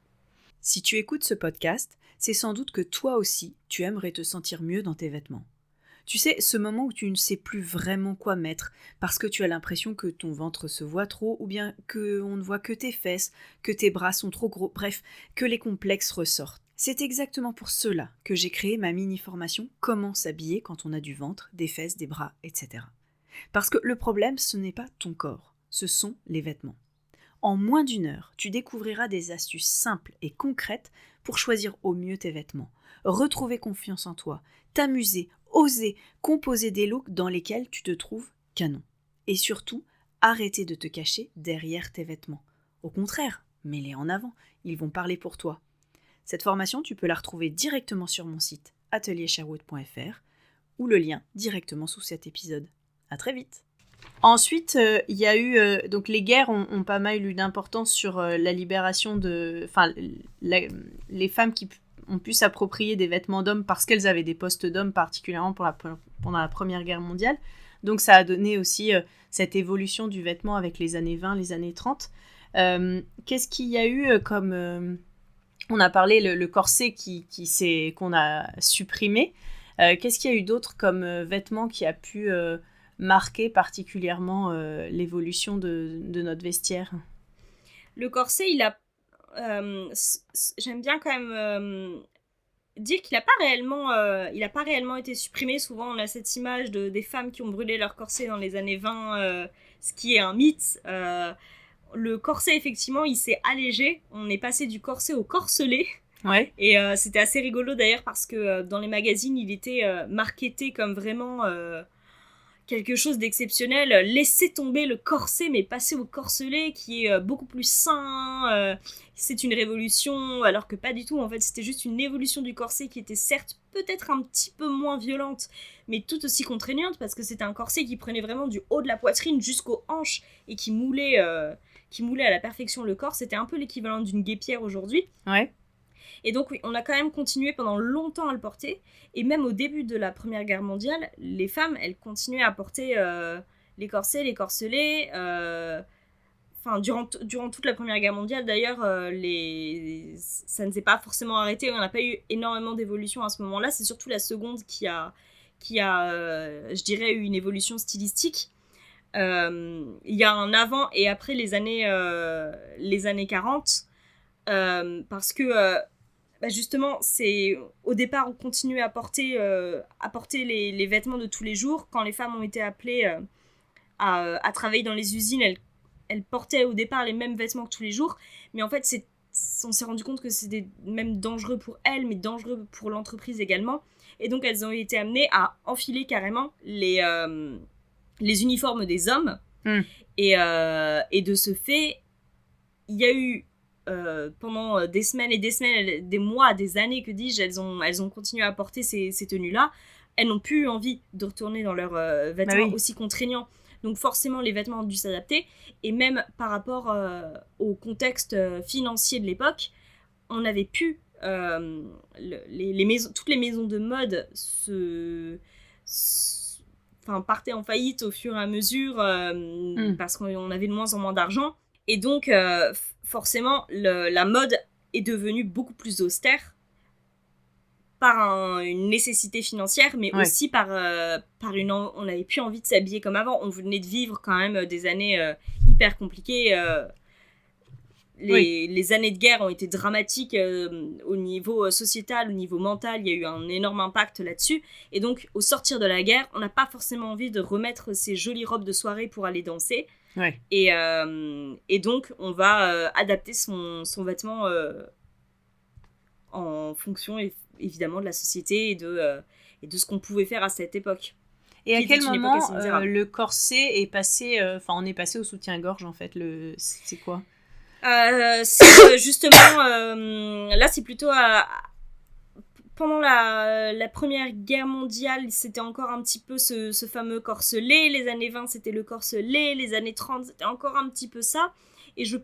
Si tu écoutes ce podcast, c'est sans doute que toi aussi, tu aimerais te sentir mieux dans tes vêtements. Tu sais, ce moment où tu ne sais plus vraiment quoi mettre parce que tu as l'impression que ton ventre se voit trop ou bien qu'on ne voit que tes fesses, que tes bras sont trop gros, bref, que les complexes ressortent. C'est exactement pour cela que j'ai créé ma mini-formation « Comment s'habiller quand on a du ventre, des fesses, des bras, etc. » Parce que le problème, ce n'est pas ton corps, ce sont les vêtements. En moins d'1 heure, tu découvriras des astuces simples et concrètes pour choisir au mieux tes vêtements, retrouver confiance en toi, t'amuser, oser, composer des looks dans lesquels tu te trouves canon. Et surtout, arrêter de te cacher derrière tes vêtements. Au contraire, mets-les en avant, ils vont parler pour toi. Cette formation, tu peux la retrouver directement sur mon site ateliersherwood.fr ou le lien directement sous cet épisode. À très vite. Ensuite, il y a eu... donc les guerres ont pas mal eu d'importance sur la libération de... Enfin, les femmes qui ont pu s'approprier des vêtements d'hommes parce qu'elles avaient des postes d'hommes, particulièrement pendant la Première Guerre mondiale. Donc ça a donné aussi cette évolution du vêtement avec les années 20, les années 30. Qu'est-ce qu'il y a eu comme... on a parlé le corset qu'on a supprimé. Qu'est-ce qu'il y a eu d'autre comme vêtements qui a pu... marquer particulièrement l'évolution de notre vestiaire? Le corset, j'aime bien quand même dire qu'il n'a pas réellement été supprimé. Souvent, on a cette image des femmes qui ont brûlé leur corset dans les années 20, ce qui est un mythe. Le corset, effectivement, il s'est allégé. On est passé du corset au corselet. Ouais. Et c'était assez rigolo d'ailleurs parce que dans les magazines, il était marketé comme vraiment... quelque chose d'exceptionnel, laissez tomber le corset mais passez au corselet qui est beaucoup plus sain, c'est une révolution, alors que pas du tout, en fait c'était juste une évolution du corset qui était certes peut-être un petit peu moins violente mais tout aussi contraignante parce que c'était un corset qui prenait vraiment du haut de la poitrine jusqu'aux hanches et qui moulait à la perfection le corps. C'était un peu l'équivalent d'une guêpière aujourd'hui. Ouais. Et donc oui, on a quand même continué pendant longtemps à le porter. Et même au début de la Première Guerre mondiale, les femmes, elles continuaient à porter les corsets, les corselets. Durant toute la Première Guerre mondiale, d'ailleurs, ça ne s'est pas forcément arrêté. On n'a pas eu énormément d'évolution à ce moment-là. C'est surtout la seconde qui a je dirais, eu une évolution stylistique. Il y a un avant et après les années 40. Parce que... justement, au départ, on continuait à porter les vêtements de tous les jours. Quand les femmes ont été appelées à travailler dans les usines, elles portaient au départ les mêmes vêtements que tous les jours. Mais en fait, on s'est rendu compte que c'était même dangereux pour elles, mais dangereux pour l'entreprise également. Et donc, elles ont été amenées à enfiler carrément les uniformes des hommes. Et de ce fait, il y a eu... pendant des semaines et des semaines, des mois, des années, que dis-je, elles ont continué à porter ces tenues-là. Elles n'ont plus eu envie de retourner dans leurs vêtements aussi contraignants. Donc forcément, les vêtements ont dû s'adapter. Et même par rapport au contexte financier de l'époque, on avait pu... toutes les maisons de mode partaient en faillite au fur et à mesure parce qu'on avait de moins en moins d'argent. Et donc... forcément, la mode est devenue beaucoup plus austère par une nécessité financière, mais aussi par on n'avait plus envie de s'habiller comme avant. On venait de vivre quand même des années hyper compliquées. les années de guerre ont été dramatiques au niveau sociétal, au niveau mental, il y a eu un énorme impact là-dessus. Et donc, au sortir de la guerre, on n'a pas forcément envie de remettre ces jolies robes de soirée pour aller danser. Ouais. Et donc, on va adapter son vêtement en fonction, évidemment, de la société et de ce qu'on pouvait faire à cette époque. Et à quel moment le corset est passé... on est passé au soutien-gorge, en fait. C'est quoi c'est justement... là, c'est plutôt... pendant la Première Guerre mondiale, c'était encore un petit peu ce fameux corselet. Les années 20, c'était le corselet. Les années 30, c'était encore un petit peu ça. Et je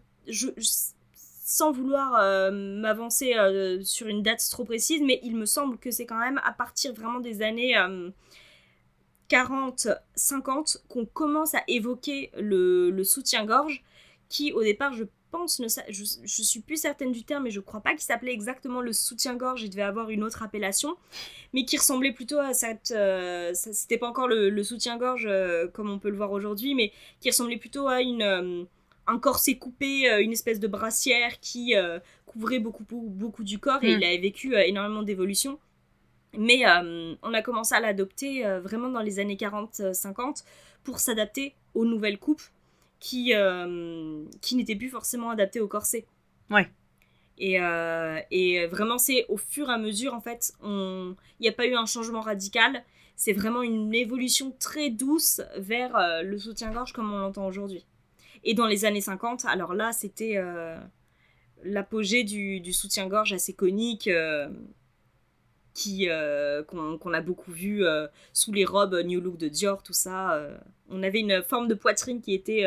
sans vouloir m'avancer sur une date trop précise, mais il me semble que c'est quand même à partir vraiment des années 40, 50 qu'on commence à évoquer le soutien-gorge, qui au départ, je pense, je suis plus certaine du terme, mais je crois pas qu'il s'appelait exactement le soutien-gorge, il devait avoir une autre appellation, mais qui ressemblait plutôt à c'était pas encore le soutien-gorge comme on peut le voir aujourd'hui, mais qui ressemblait plutôt à un corset coupé, une espèce de brassière qui couvrait beaucoup du corps, et il a vécu énormément d'évolutions. Mais on a commencé à l'adopter vraiment dans les années 40-50 pour s'adapter aux nouvelles coupes qui n'étaient plus forcément adaptées au corset. Ouais. Et vraiment, c'est au fur et à mesure, en fait, il n'y a pas eu un changement radical. C'est vraiment une évolution très douce vers le soutien-gorge comme on l'entend aujourd'hui. Et dans les années 50, alors là, c'était l'apogée du soutien-gorge assez conique qu'on a beaucoup vu sous les robes New Look de Dior, tout ça. On avait une forme de poitrine qui était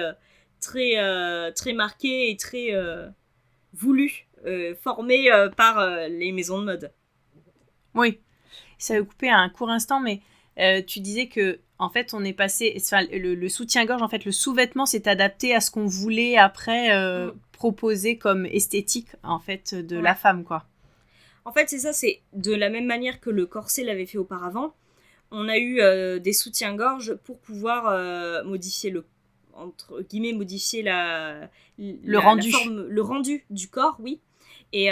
très marquée et très voulue, formée par les maisons de mode. Oui, ça va couper à un court instant, mais tu disais que en fait, on est passé, le soutien-gorge, en fait, le sous-vêtement s'est adapté à ce qu'on voulait après proposer comme esthétique, en fait, de la femme, quoi. En fait, c'est ça, c'est de la même manière que le corset l'avait fait auparavant. On a eu des soutiens-gorge pour pouvoir modifier entre guillemets, modifier le rendu du corps, oui. Et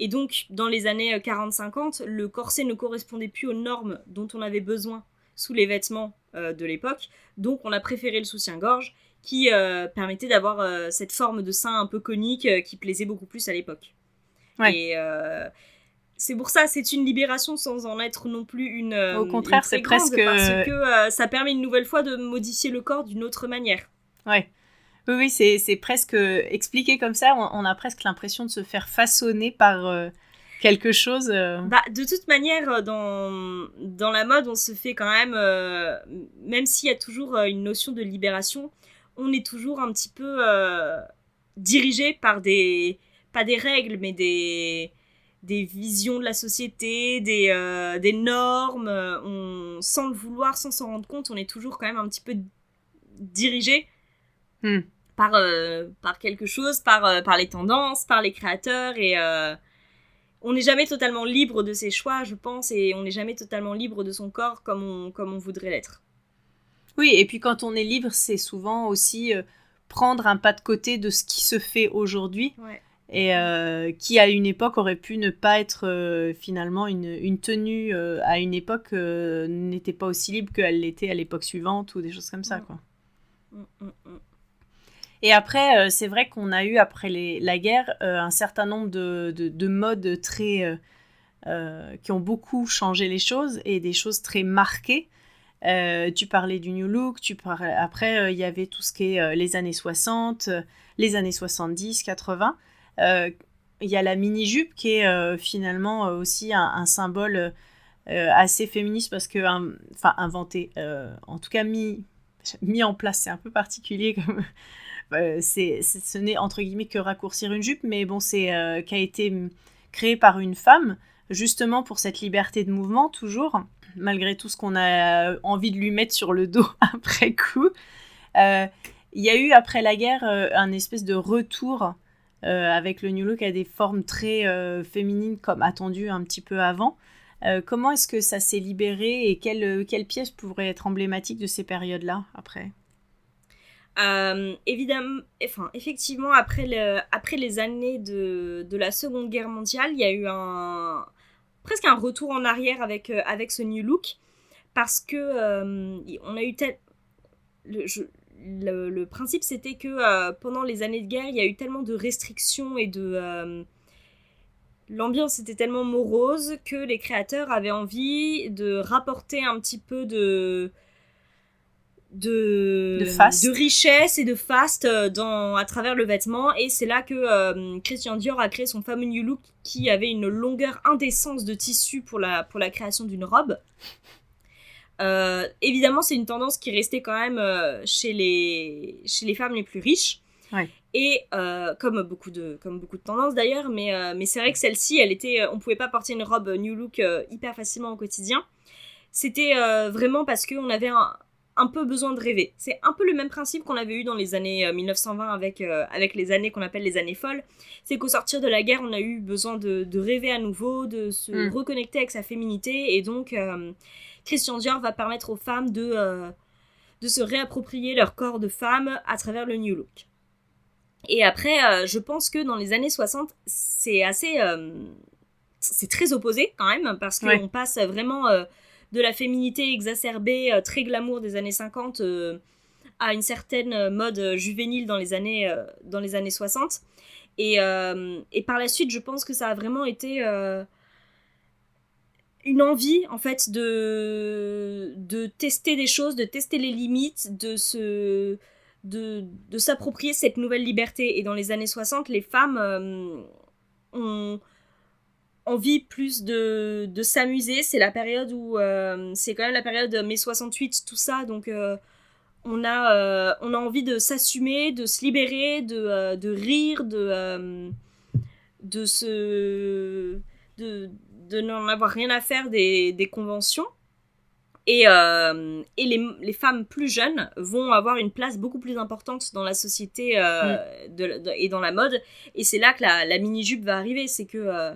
donc, dans les années 40-50, le corset ne correspondait plus aux normes dont on avait besoin sous les vêtements de l'époque. Donc, on a préféré le soutien-gorge qui permettait d'avoir cette forme de sein un peu conique qui plaisait beaucoup plus à l'époque. Ouais. Et c'est pour ça, c'est une libération sans en être non plus une au contraire, une très c'est grande, presque... parce que ça permet une nouvelle fois de modifier le corps d'une autre manière. Ouais. Oui, c'est presque expliqué comme ça, on a presque l'impression de se faire façonner par quelque chose. De toute manière, dans la mode, on se fait quand même s'il y a toujours une notion de libération, on est toujours un petit peu dirigé par pas des règles, mais des visions de la société, des normes. Sans le vouloir, sans s'en rendre compte, on est toujours quand même un petit peu dirigé par quelque chose, par les tendances, par les créateurs, et on n'est jamais totalement libre de ses choix, je pense, et on n'est jamais totalement libre de son corps comme on voudrait l'être. Oui, et puis quand on est libre, c'est souvent aussi prendre un pas de côté de ce qui se fait aujourd'hui. Ouais. Et qui à une époque aurait pu ne pas être finalement une tenue à une époque n'était pas aussi libre qu'elle l'était à l'époque suivante ou des choses comme ça, quoi. Et après c'est vrai qu'on a eu après la guerre un certain nombre de modes très qui ont beaucoup changé les choses et des choses très marquées. Tu parlais du New Look, après il y avait tout ce qui est les années 60, les années 70, 80. Il y a la mini-jupe qui est finalement aussi un symbole assez féministe parce que, inventé, en tout cas mis en place, c'est un peu particulier comme... ce n'est entre guillemets que raccourcir une jupe, mais bon, c'est qui a été créé par une femme justement pour cette liberté de mouvement toujours, malgré tout ce qu'on a envie de lui mettre sur le dos après coup. Il y a eu après la guerre un espèce de retour avec le New Look à des formes très féminines comme attendu un petit peu avant. Comment est-ce que ça s'est libéré et quelle pièce pourrait être emblématique de ces périodes-là après ? Évidemment, enfin, effectivement, après les années de la Seconde Guerre mondiale, il y a eu presque un retour en arrière avec ce New Look, parce que on a eu le principe, c'était que pendant les années de guerre, il y a eu tellement de restrictions et l'ambiance était tellement morose que les créateurs avaient envie de rapporter un petit peu de richesse et de faste à travers le vêtement, et c'est là que Christian Dior a créé son fameux New Look qui avait une longueur indécente de tissu pour la création d'une robe. Évidemment, c'est une tendance qui restait quand même chez les femmes les plus riches. Ouais. Et comme beaucoup de tendances d'ailleurs, mais c'est vrai que celle-ci, on pouvait pas porter une robe New Look hyper facilement au quotidien. C'était vraiment parce qu'on avait un peu besoin de rêver. C'est un peu le même principe qu'on avait eu dans les années 1920 avec les années qu'on appelle les années folles. C'est qu'au sortir de la guerre, on a eu besoin de rêver à nouveau, de se reconnecter avec sa féminité, et donc Christian Dior va permettre aux femmes de se réapproprier leur corps de femme à travers le New Look. Et après, je pense que dans les années 60, c'est assez... c'est très opposé quand même, parce qu'on passe vraiment de la féminité exacerbée, très glamour des années 50 à une certaine mode juvénile dans les années 60. Et par la suite, je pense que ça a vraiment été une envie, en fait, de tester des choses, de tester les limites, de s'approprier cette nouvelle liberté. Et dans les années 60, les femmes ont envie plus de s'amuser. C'est la période où... c'est quand même la période mai 68, tout ça. Donc, on a envie de s'assumer, de se libérer, de rire, de n'en avoir rien à faire des conventions. Et les femmes plus jeunes vont avoir une place beaucoup plus importante dans la société et dans la mode. Et c'est là que la mini-jupe va arriver. C'est que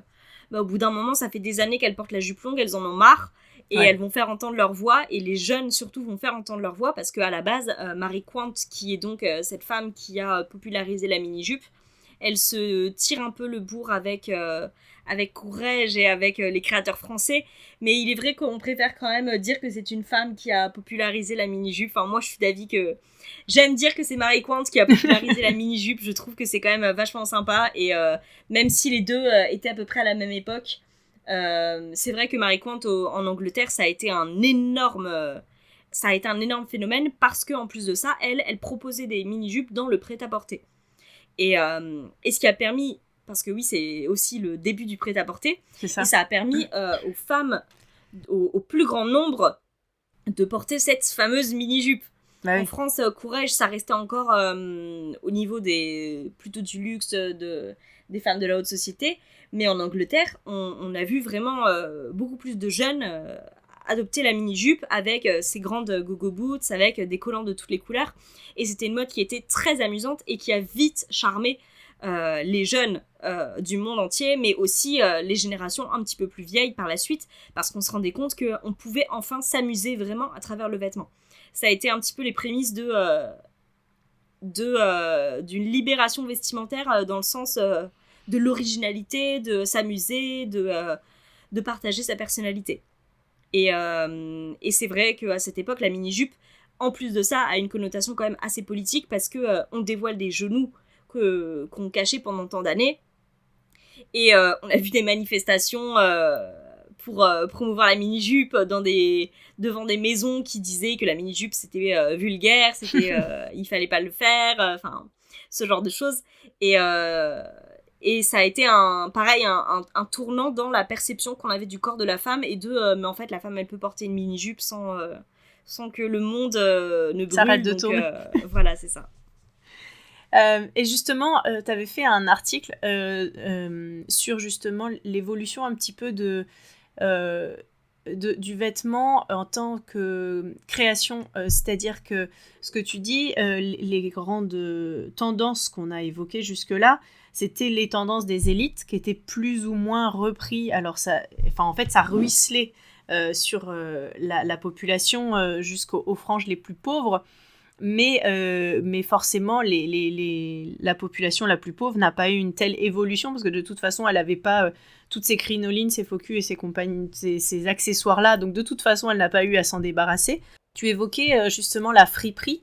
au bout d'un moment, ça fait des années qu'elles portent la jupe longue, elles en ont marre. Et elles vont faire entendre leur voix. Et les jeunes, surtout, vont faire entendre leur voix. Parce qu'à la base, Mary Quant, qui est donc cette femme qui a popularisé la mini-jupe, elle se tire un peu le bourre avec Courrèges et avec les créateurs français, mais il est vrai qu'on préfère quand même dire que c'est une femme qui a popularisé la mini-jupe. Enfin, moi je suis d'avis que j'aime dire que c'est Mary Quant qui a popularisé la mini-jupe. Je trouve que c'est quand même vachement sympa, et même si les deux étaient à peu près à la même époque, c'est vrai que Mary Quant en Angleterre, ça a été un énorme phénomène, parce qu'en plus de ça, elle proposait des mini-jupes dans le prêt-à-porter. Et ce qui a permis, parce que oui, c'est aussi le début du prêt-à-porter, et ça a permis aux femmes, au plus grand nombre, de porter cette fameuse mini-jupe. En France, Courrèges, ça restait encore au niveau plutôt du luxe des femmes de la haute société, mais en Angleterre, on a vu vraiment beaucoup plus de jeunes adopter la mini-jupe avec ses grandes go-go boots, avec des collants de toutes les couleurs, et c'était une mode qui était très amusante et qui a vite charmé les jeunes du monde entier, mais aussi les générations un petit peu plus vieilles par la suite, parce qu'on se rendait compte qu'on pouvait enfin s'amuser vraiment à travers le vêtement. Ça a été un petit peu les prémices d'une libération vestimentaire dans le sens de l'originalité, de s'amuser, de partager sa personnalité. Et c'est vrai qu'à cette époque, la mini-jupe, en plus de ça, a une connotation quand même assez politique, parce qu'on dévoile des genoux qu'on cachait pendant tant d'années. Et on a vu des manifestations pour promouvoir la mini-jupe devant des maisons qui disaient que la mini-jupe c'était vulgaire, il fallait pas le faire, enfin ce genre de choses. Et ça a été un tournant dans la perception qu'on avait du corps de la femme, et mais en fait la femme elle peut porter une mini-jupe sans que le monde ne brûle. S'arrête de tourner. Voilà, c'est ça. Et justement, tu avais fait un article sur justement l'évolution un petit peu du vêtement en tant que création, c'est-à-dire que ce que tu dis, les grandes tendances qu'on a évoquées jusque-là, c'était les tendances des élites qui étaient plus ou moins repris. Alors en fait, ça ruisselait sur la population jusqu'aux franges les plus pauvres. Mais forcément, la population la plus pauvre n'a pas eu une telle évolution, parce que de toute façon, elle n'avait pas toutes ces crinolines, ces faux culs et ces compagnies, ces accessoires-là, donc de toute façon, elle n'a pas eu à s'en débarrasser. Tu évoquais justement la friperie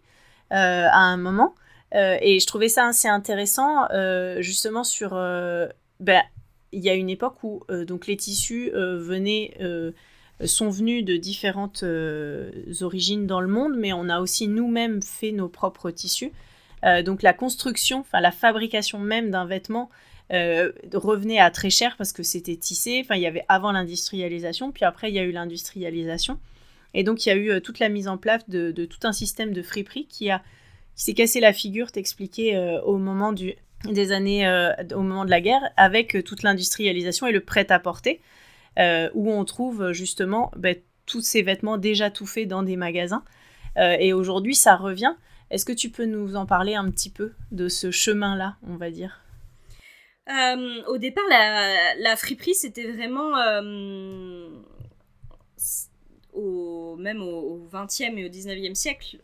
à un moment, et je trouvais ça assez intéressant, justement sur... il y a une époque où donc les tissus sont venus de différentes origines dans le monde, mais on a aussi nous-mêmes fait nos propres tissus. Donc la construction, la fabrication même d'un vêtement revenait à très cher parce que c'était tissé. Il y avait avant l'industrialisation, puis après il y a eu l'industrialisation. Et donc il y a eu toute la mise en place de tout un système de friperie qui s'est cassé la figure, t'expliquais, au moment de la guerre, avec toute l'industrialisation et le prêt-à-porter. Où on trouve justement tous ces vêtements déjà tout faits dans des magasins. Et aujourd'hui, ça revient. Est-ce que tu peux nous en parler un petit peu de ce chemin-là, on va dire ? Au départ, la friperie, c'était vraiment... même au XXe et au XIXe siècle,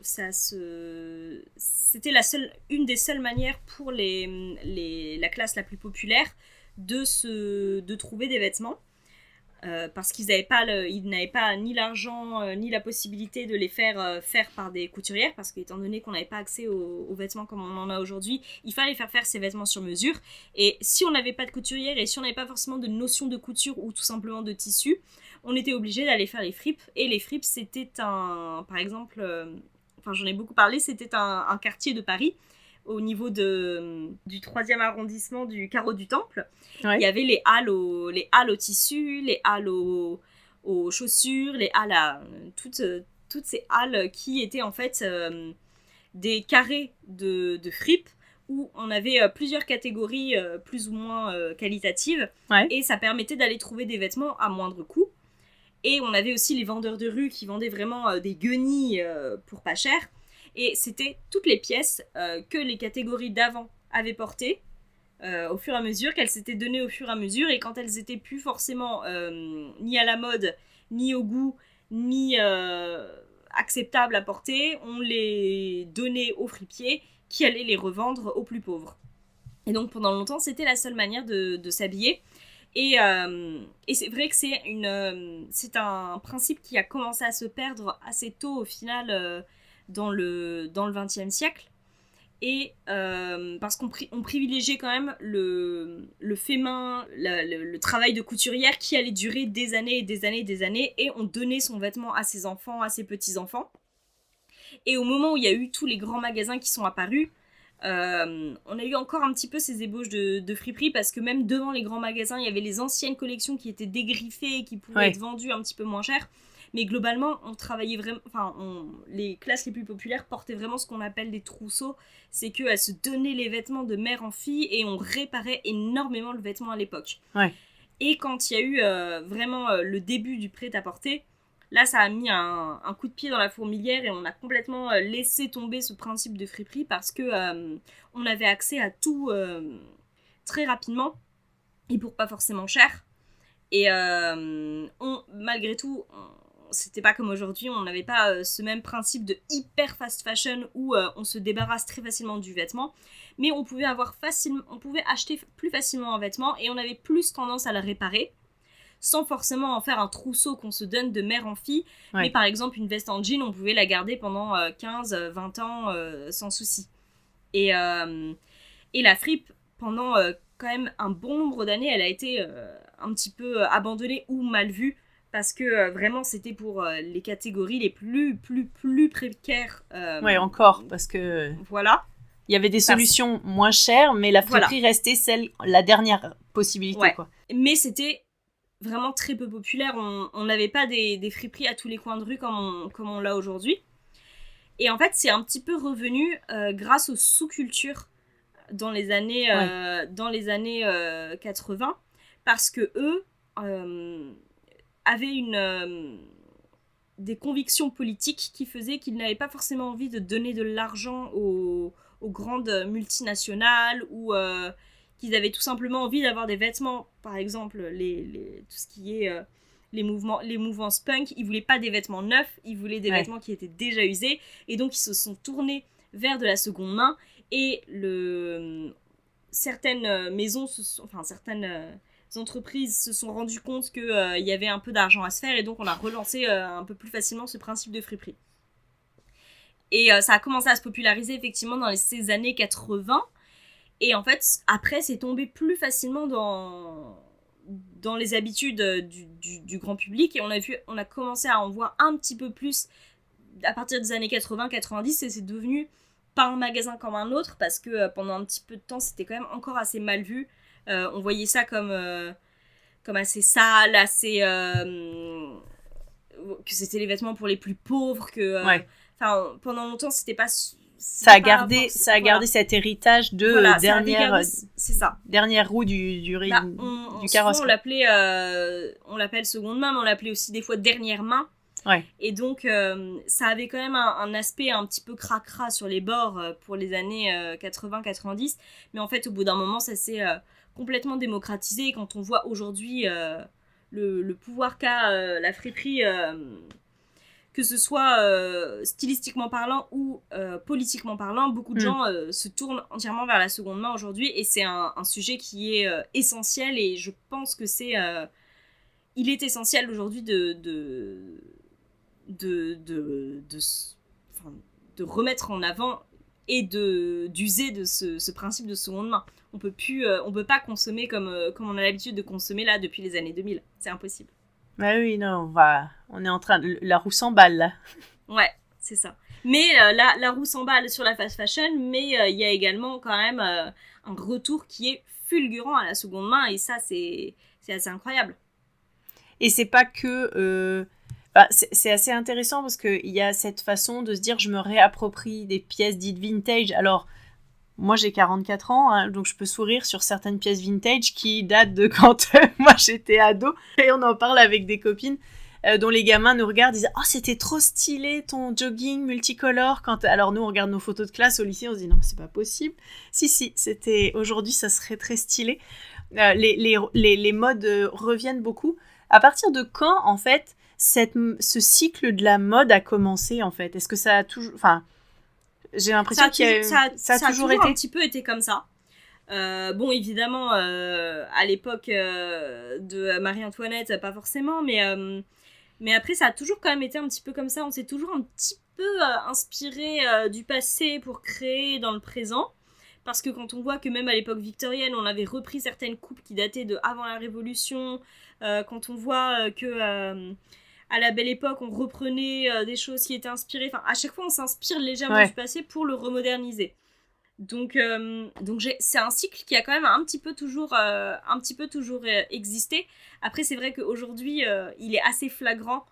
c'était une des seules manières pour la classe la plus populaire de trouver des vêtements. Parce qu'ils n'avaient pas ni l'argent ni la possibilité de les faire par des couturières, parce qu'étant donné qu'on n'avait pas accès aux vêtements comme on en a aujourd'hui, il fallait faire ces vêtements sur mesure. Et si on n'avait pas de couturière et si on n'avait pas forcément de notion de couture ou tout simplement de tissu, on était obligé d'aller faire les fripes. Et les fripes, c'était par exemple, j'en ai beaucoup parlé, c'était un quartier de Paris au niveau du 3e arrondissement du Carreau du Temple. Ouais. Il y avait les halles au tissu, les halles aux chaussures, les halles à... toutes ces halles qui étaient en fait des carrés de fripes où on avait plusieurs catégories plus ou moins qualitatives. Ouais. Et ça permettait d'aller trouver des vêtements à moindre coût. Et on avait aussi les vendeurs de rue qui vendaient vraiment des guenilles pour pas cher. Et c'était toutes les pièces que les catégories d'avant avaient portées au fur et à mesure, qu'elles s'étaient données au fur et à mesure. Et quand elles étaient plus forcément ni à la mode, ni au goût, ni acceptables à porter, on les donnait aux fripiers qui allaient les revendre aux plus pauvres. Et donc pendant longtemps, c'était la seule manière de s'habiller. Et c'est vrai que c'est un principe qui a commencé à se perdre assez tôt au final dans le XXe siècle. Et parce qu'on privilégiait quand même le fait main, le travail de couturière qui allait durer des années et des années et des années, et on donnait son vêtement à ses enfants, à ses petits-enfants. Et au moment où il y a eu tous les grands magasins qui sont apparus, on a eu encore un petit peu ces ébauches de friperie, parce que même devant les grands magasins, il y avait les anciennes collections qui étaient dégriffées et qui pouvaient être vendues un petit peu moins cher. Mais globalement, on travaillait vraiment... les classes les plus populaires portaient vraiment ce qu'on appelle des trousseaux. C'est qu'elles se donnaient les vêtements de mère en fille et on réparait énormément le vêtement à l'époque. Ouais. Et quand il y a eu vraiment le début du prêt-à-porter, là, ça a mis un coup de pied dans la fourmilière et on a complètement laissé tomber ce principe de friperie parce que on avait accès à tout très rapidement et pour pas forcément cher. Et malgré tout... c'était pas comme aujourd'hui, on n'avait pas ce même principe de hyper fast fashion où on se débarrasse très facilement du vêtement, mais on pouvait acheter plus facilement un vêtement et on avait plus tendance à le réparer, sans forcément en faire un trousseau qu'on se donne de mère en fille. Ouais. Mais par exemple, une veste en jean, on pouvait la garder pendant 15-20 ans sans souci. Et la fripe, pendant quand même un bon nombre d'années, elle a été un petit peu abandonnée ou mal vue, parce que vraiment c'était pour les catégories les plus précaires. Ouais, encore, parce que... Voilà. Il y avait des solutions moins chères, mais la friperie restait la dernière possibilité. Ouais. Quoi. Mais c'était vraiment très peu populaire. On n'avait pas des friperies à tous les coins de rue comme on l'a aujourd'hui. Et en fait, c'est un petit peu revenu grâce aux sous-cultures dans les années 80, parce que eux... avaient des convictions politiques qui faisaient qu'ils n'avaient pas forcément envie de donner de l'argent aux grandes multinationales, ou qu'ils avaient tout simplement envie d'avoir des vêtements, par exemple tout ce qui est les mouvances punk, ils voulaient pas des vêtements neufs, ils voulaient des vêtements qui étaient déjà usés, et donc ils se sont tournés vers de la seconde main, et certaines maisons, certaines entreprises se sont rendues compte qu'il y avait un peu d'argent à se faire, et donc on a relancé un peu plus facilement ce principe de friperie. Et ça a commencé à se populariser effectivement dans ces années 80, et en fait, après, c'est tombé plus facilement dans les habitudes du grand public, et on a commencé à en voir un petit peu plus à partir des années 80-90, et c'est devenu pas un magasin comme un autre, parce que pendant un petit peu de temps, c'était quand même encore assez mal vu. On voyait ça comme assez sale, assez... que c'était les vêtements pour les plus pauvres, que... pendant longtemps, c'était pas... Ça a gardé cet héritage de dernière roue du carrosse. On l'appelle seconde main, mais on l'appelait aussi des fois dernière main. Ouais. Et donc, ça avait quand même un aspect un petit peu cracra sur les bords pour les années 80-90. Mais en fait, au bout d'un moment, ça s'est complètement démocratisé. Et quand on voit aujourd'hui le pouvoir qu'a la friperie, que ce soit stylistiquement parlant ou politiquement parlant, beaucoup de gens se tournent entièrement vers la seconde main aujourd'hui. Et c'est un sujet qui est essentiel. Et je pense que il est essentiel aujourd'hui de remettre en avant et d'user de ce principe de seconde main. On peut pas consommer comme on a l'habitude de consommer là depuis les années 2000. C'est impossible. Bah oui, non, on est en train de... La roue s'emballe, là. Ouais, c'est ça. Mais la roue s'emballe sur la fast fashion, mais il y a également quand même un retour qui est fulgurant à la seconde main, et ça, c'est assez incroyable. Et c'est pas que... c'est assez intéressant parce qu'il y a cette façon de se dire je me réapproprie des pièces dites vintage. Alors, moi j'ai 44 ans, hein, donc je peux sourire sur certaines pièces vintage qui datent de quand moi j'étais ado. Et on en parle avec des copines dont les gamins nous regardent, disent « Oh, c'était trop stylé ton jogging multicolore !» Alors nous on regarde nos photos de classe au lycée, on se dit « Non, c'est pas possible. » Si, c'était... Aujourd'hui ça serait très stylé. Les modes reviennent beaucoup. À partir de quand, en fait, ce cycle de la mode a commencé, en fait? Est-ce que ça a toujours... Enfin, j'ai l'impression ça a toujours été un petit peu été comme ça. Bon, évidemment, à l'époque de Marie-Antoinette, pas forcément, mais après, ça a toujours quand même été un petit peu comme ça. On s'est toujours un petit peu inspiré du passé pour créer dans le présent. Parce que quand on voit que même à l'époque victorienne, on avait repris certaines coupes qui dataient de avant la Révolution, quand on voit que à la Belle Époque, on reprenait des choses qui étaient inspirées. Enfin, à chaque fois, on s'inspire légèrement du passé pour le remoderniser. Donc c'est un cycle qui a quand même un petit peu toujours existé. Après, c'est vrai qu'aujourd'hui, il est assez flagrant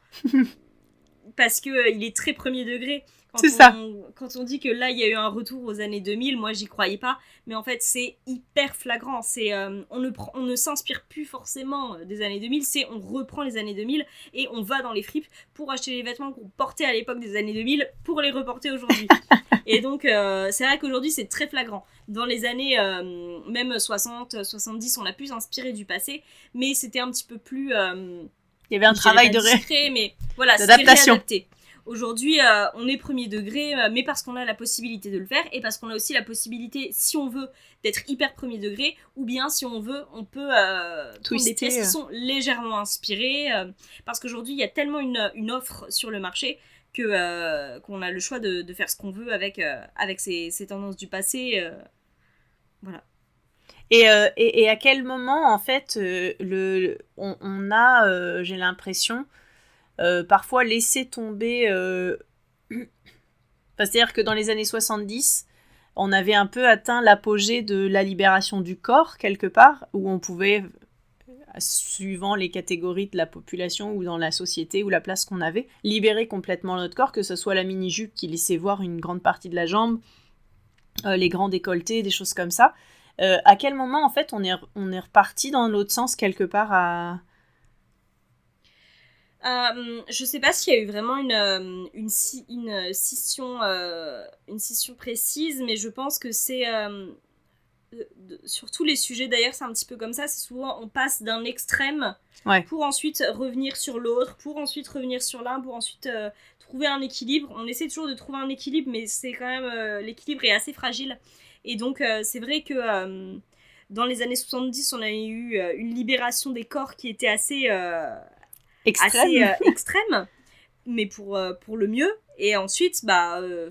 parce qu'il est très premier degré. Quand on dit que là, il y a eu un retour aux années 2000, moi, j'y croyais pas. Mais en fait, c'est hyper flagrant. On ne s'inspire plus forcément des années 2000. On reprend les années 2000 et on va dans les fripes pour acheter les vêtements qu'on portait à l'époque des années 2000 pour les reporter aujourd'hui. Et donc, c'est vrai qu'aujourd'hui, c'est très flagrant. Dans les années même 60, 70, on a pu s'inspirer du passé. Mais c'était un petit peu plus... il y avait un travail discret, mais voilà, d'adaptation. Réadapté. Aujourd'hui, on est premier degré, mais parce qu'on a la possibilité de le faire, et parce qu'on a aussi la possibilité, si on veut, d'être hyper premier degré, ou bien, si on veut, on peut prendre des pièces qui sont légèrement inspirées, parce qu'aujourd'hui, il y a tellement une offre sur le marché qu'on a le choix de faire ce qu'on veut avec ces tendances du passé. Voilà. Et à quel moment, en fait, on a, j'ai l'impression... parfois laisser tomber... c'est-à-dire que dans les années 70, on avait un peu atteint l'apogée de la libération du corps, quelque part, où on pouvait, suivant les catégories de la population ou dans la société ou la place qu'on avait, libérer complètement notre corps, que ce soit la mini-jupe qui laissait voir une grande partie de la jambe, les grands décolletés, des choses comme ça. À quel moment, en fait, on est reparti dans l'autre sens, quelque part, à... Je sais pas s'il y a eu vraiment une scission précise, mais je pense que c'est sur tous les sujets d'ailleurs, c'est un petit peu comme ça. C'est souvent on passe d'un extrême pour ensuite revenir sur l'autre, pour ensuite revenir sur l'un, pour ensuite trouver un équilibre. On essaie toujours de trouver un équilibre, mais c'est quand même l'équilibre est assez fragile. Et donc c'est vrai que dans les années 70, on a eu une libération des corps qui était assez extrême, mais pour le mieux. Et ensuite,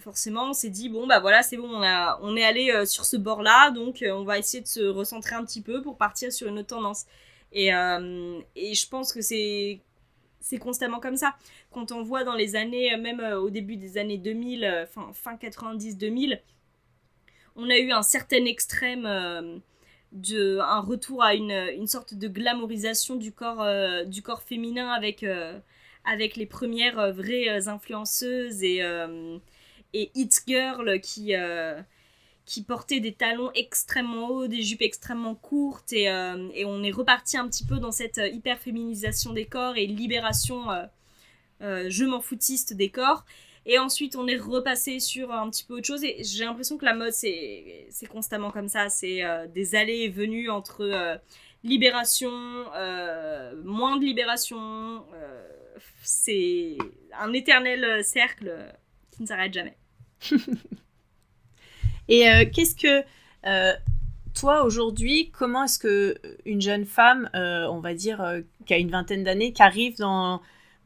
forcément, on s'est dit, bon, voilà, c'est bon, on est allé sur ce bord-là, donc on va essayer de se recentrer un petit peu pour partir sur une autre tendance. Et je pense que c'est constamment comme ça. Quand on voit dans les années, même au début des années 2000, fin 90-2000, on a eu un certain extrême, un retour à une sorte de glamourisation du corps féminin avec les premières vraies influenceuses et It Girl qui portaient des talons extrêmement hauts, des jupes extrêmement courtes et on est reparti un petit peu dans cette hyper-féminisation des corps et libération je m'en foutiste des corps. Et ensuite, on est repassé sur un petit peu autre chose. Et j'ai l'impression que la mode, c'est constamment comme ça. C'est des allées et venues entre libération, moins de libération. C'est un éternel cercle qui ne s'arrête jamais. Et qu'est-ce que... toi, aujourd'hui, comment est-ce qu'une jeune femme, on va dire, qui a une vingtaine d'années, qui arrive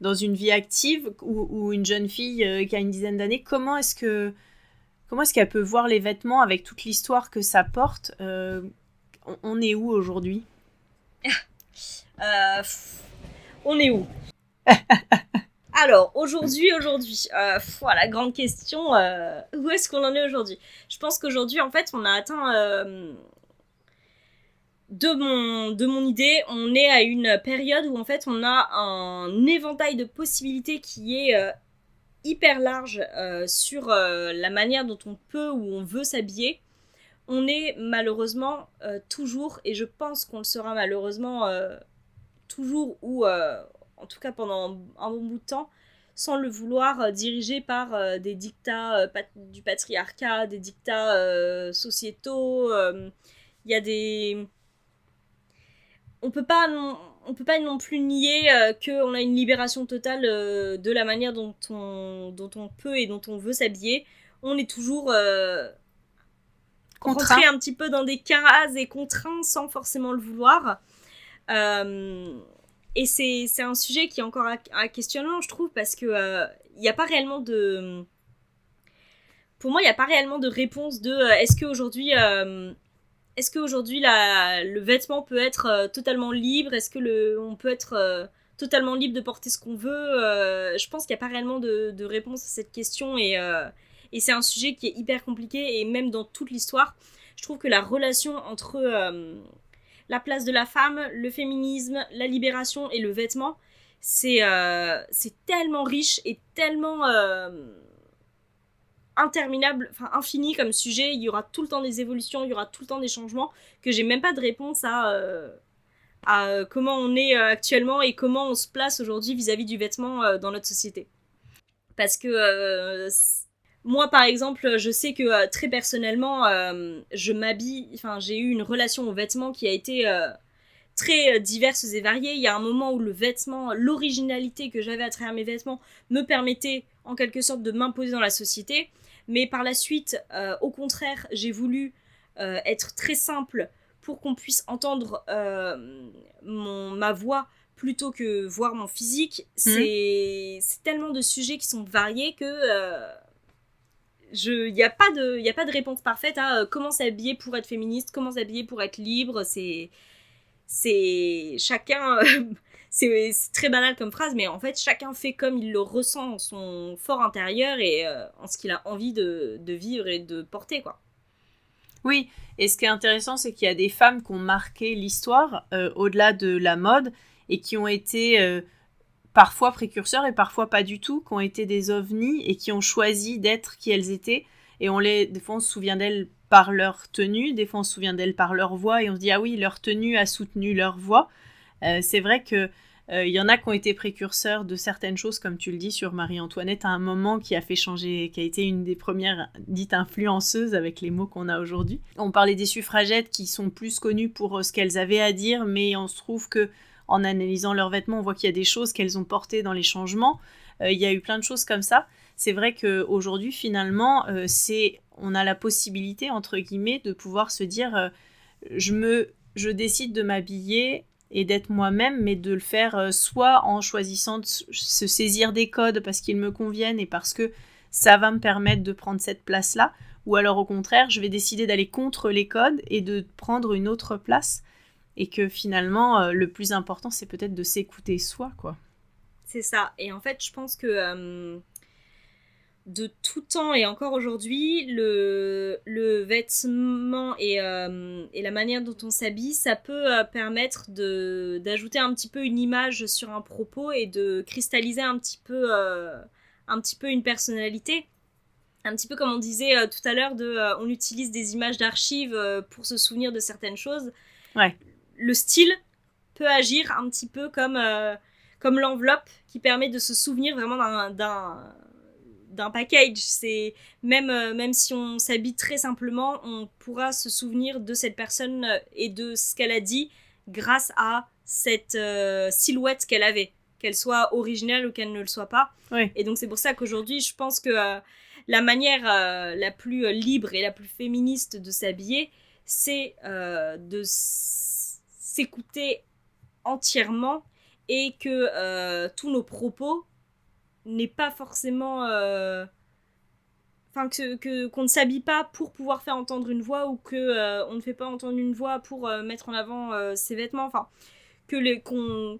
dans une vie active, ou une jeune fille qui a une dizaine d'années, comment est-ce qu'elle peut voir les vêtements avec toute l'histoire que ça porte on est où aujourd'hui? On est où? Alors, aujourd'hui, la grande question, où est-ce qu'on en est aujourd'hui? Je pense qu'aujourd'hui, en fait, on a atteint... De mon idée, on est à une période où en fait on a un éventail de possibilités qui est hyper large sur la manière dont on peut ou on veut s'habiller. On est malheureusement toujours, et je pense qu'on le sera malheureusement toujours ou en tout cas pendant un bon bout de temps, sans le vouloir, dirigé par des dictats du patriarcat, des dictats sociétaux. Il y a des... On peut pas non plus nier qu'on a une libération totale de la manière dont on peut et dont on veut s'habiller. On est toujours rentré un petit peu dans des cases et contraints sans forcément le vouloir. Et c'est un sujet qui est encore à questionnement, je trouve, parce que il n'y a pas réellement de... Pour moi, il n'y a pas réellement de réponse de est-ce qu'aujourd'hui le vêtement peut être totalement libre? Est-ce que on peut être totalement libre de porter ce qu'on veut? Je pense qu'il n'y a pas réellement de réponse à cette question et c'est un sujet qui est hyper compliqué. Et même dans toute l'histoire, je trouve que la relation entre la place de la femme, le féminisme, la libération et le vêtement, c'est tellement riche et tellement... interminable, enfin infini comme sujet. Il y aura tout le temps des évolutions, il y aura tout le temps des changements, que j'ai même pas de réponse à comment on est actuellement et comment on se place aujourd'hui vis-à-vis du vêtement dans notre société. Parce que moi par exemple, je sais que très personnellement je m'habille, enfin j'ai eu une relation au vêtement qui a été très diverses et variées. Il y a un moment où le vêtement, l'originalité que j'avais à travers mes vêtements me permettait en quelque sorte de m'imposer dans la société. Mais par la suite, au contraire, j'ai voulu être très simple pour qu'on puisse entendre ma voix plutôt que voir mon physique. C'est tellement de sujets qui sont variés que il n'y a pas de réponse parfaite à comment s'habiller pour être féministe, comment s'habiller pour être libre. C'est chacun... c'est très banal comme phrase, mais en fait, chacun fait comme il le ressent en son fort intérieur et en ce qu'il a envie de vivre et de porter, quoi. Oui, et ce qui est intéressant, c'est qu'il y a des femmes qui ont marqué l'histoire au-delà de la mode et qui ont été parfois précurseurs et parfois pas du tout, qui ont été des ovnis et qui ont choisi d'être qui elles étaient. Et des fois, on se souvient d'elles par leur tenue, des fois, on se souvient d'elles par leur voix et on se dit « Ah oui, leur tenue a soutenu leur voix ». C'est vrai que Il y en a qui ont été précurseurs de certaines choses, comme tu le dis, sur Marie-Antoinette, à un moment qui a fait changer, qui a été une des premières dites influenceuses avec les mots qu'on a aujourd'hui. On parlait des suffragettes qui sont plus connues pour ce qu'elles avaient à dire, mais on se trouve que en analysant leurs vêtements, on voit qu'il y a des choses qu'elles ont portées dans les changements. Il y a eu plein de choses comme ça. C'est vrai qu'aujourd'hui, finalement, on a la possibilité, entre guillemets, de pouvoir se dire je décide de m'habiller et d'être moi-même, mais de le faire soit en choisissant de se saisir des codes parce qu'ils me conviennent et parce que ça va me permettre de prendre cette place-là, ou alors au contraire, je vais décider d'aller contre les codes et de prendre une autre place, et que finalement, le plus important, c'est peut-être de s'écouter soi, quoi. C'est ça. Et en fait, je pense que de tout temps et encore aujourd'hui, le vêtement et la manière dont on s'habille, ça peut permettre d'ajouter un petit peu une image sur un propos et de cristalliser un petit peu une personnalité. Un petit peu comme on disait tout à l'heure, on utilise des images d'archives pour se souvenir de certaines choses. Ouais. Le style peut agir un petit peu comme l'enveloppe qui permet de se souvenir vraiment d'un package. C'est même si on s'habille très simplement, on pourra se souvenir de cette personne et de ce qu'elle a dit grâce à cette silhouette qu'elle avait, qu'elle soit originale ou qu'elle ne le soit pas. Oui. Et donc c'est pour ça qu'aujourd'hui, je pense que la manière la plus libre et la plus féministe de s'habiller, c'est de s'écouter entièrement, et que tous nos propos n'est pas forcément... Enfin, qu'on ne s'habille pas pour pouvoir faire entendre une voix, ou qu'on ne fait pas entendre une voix pour mettre en avant ses vêtements. Enfin, qu'on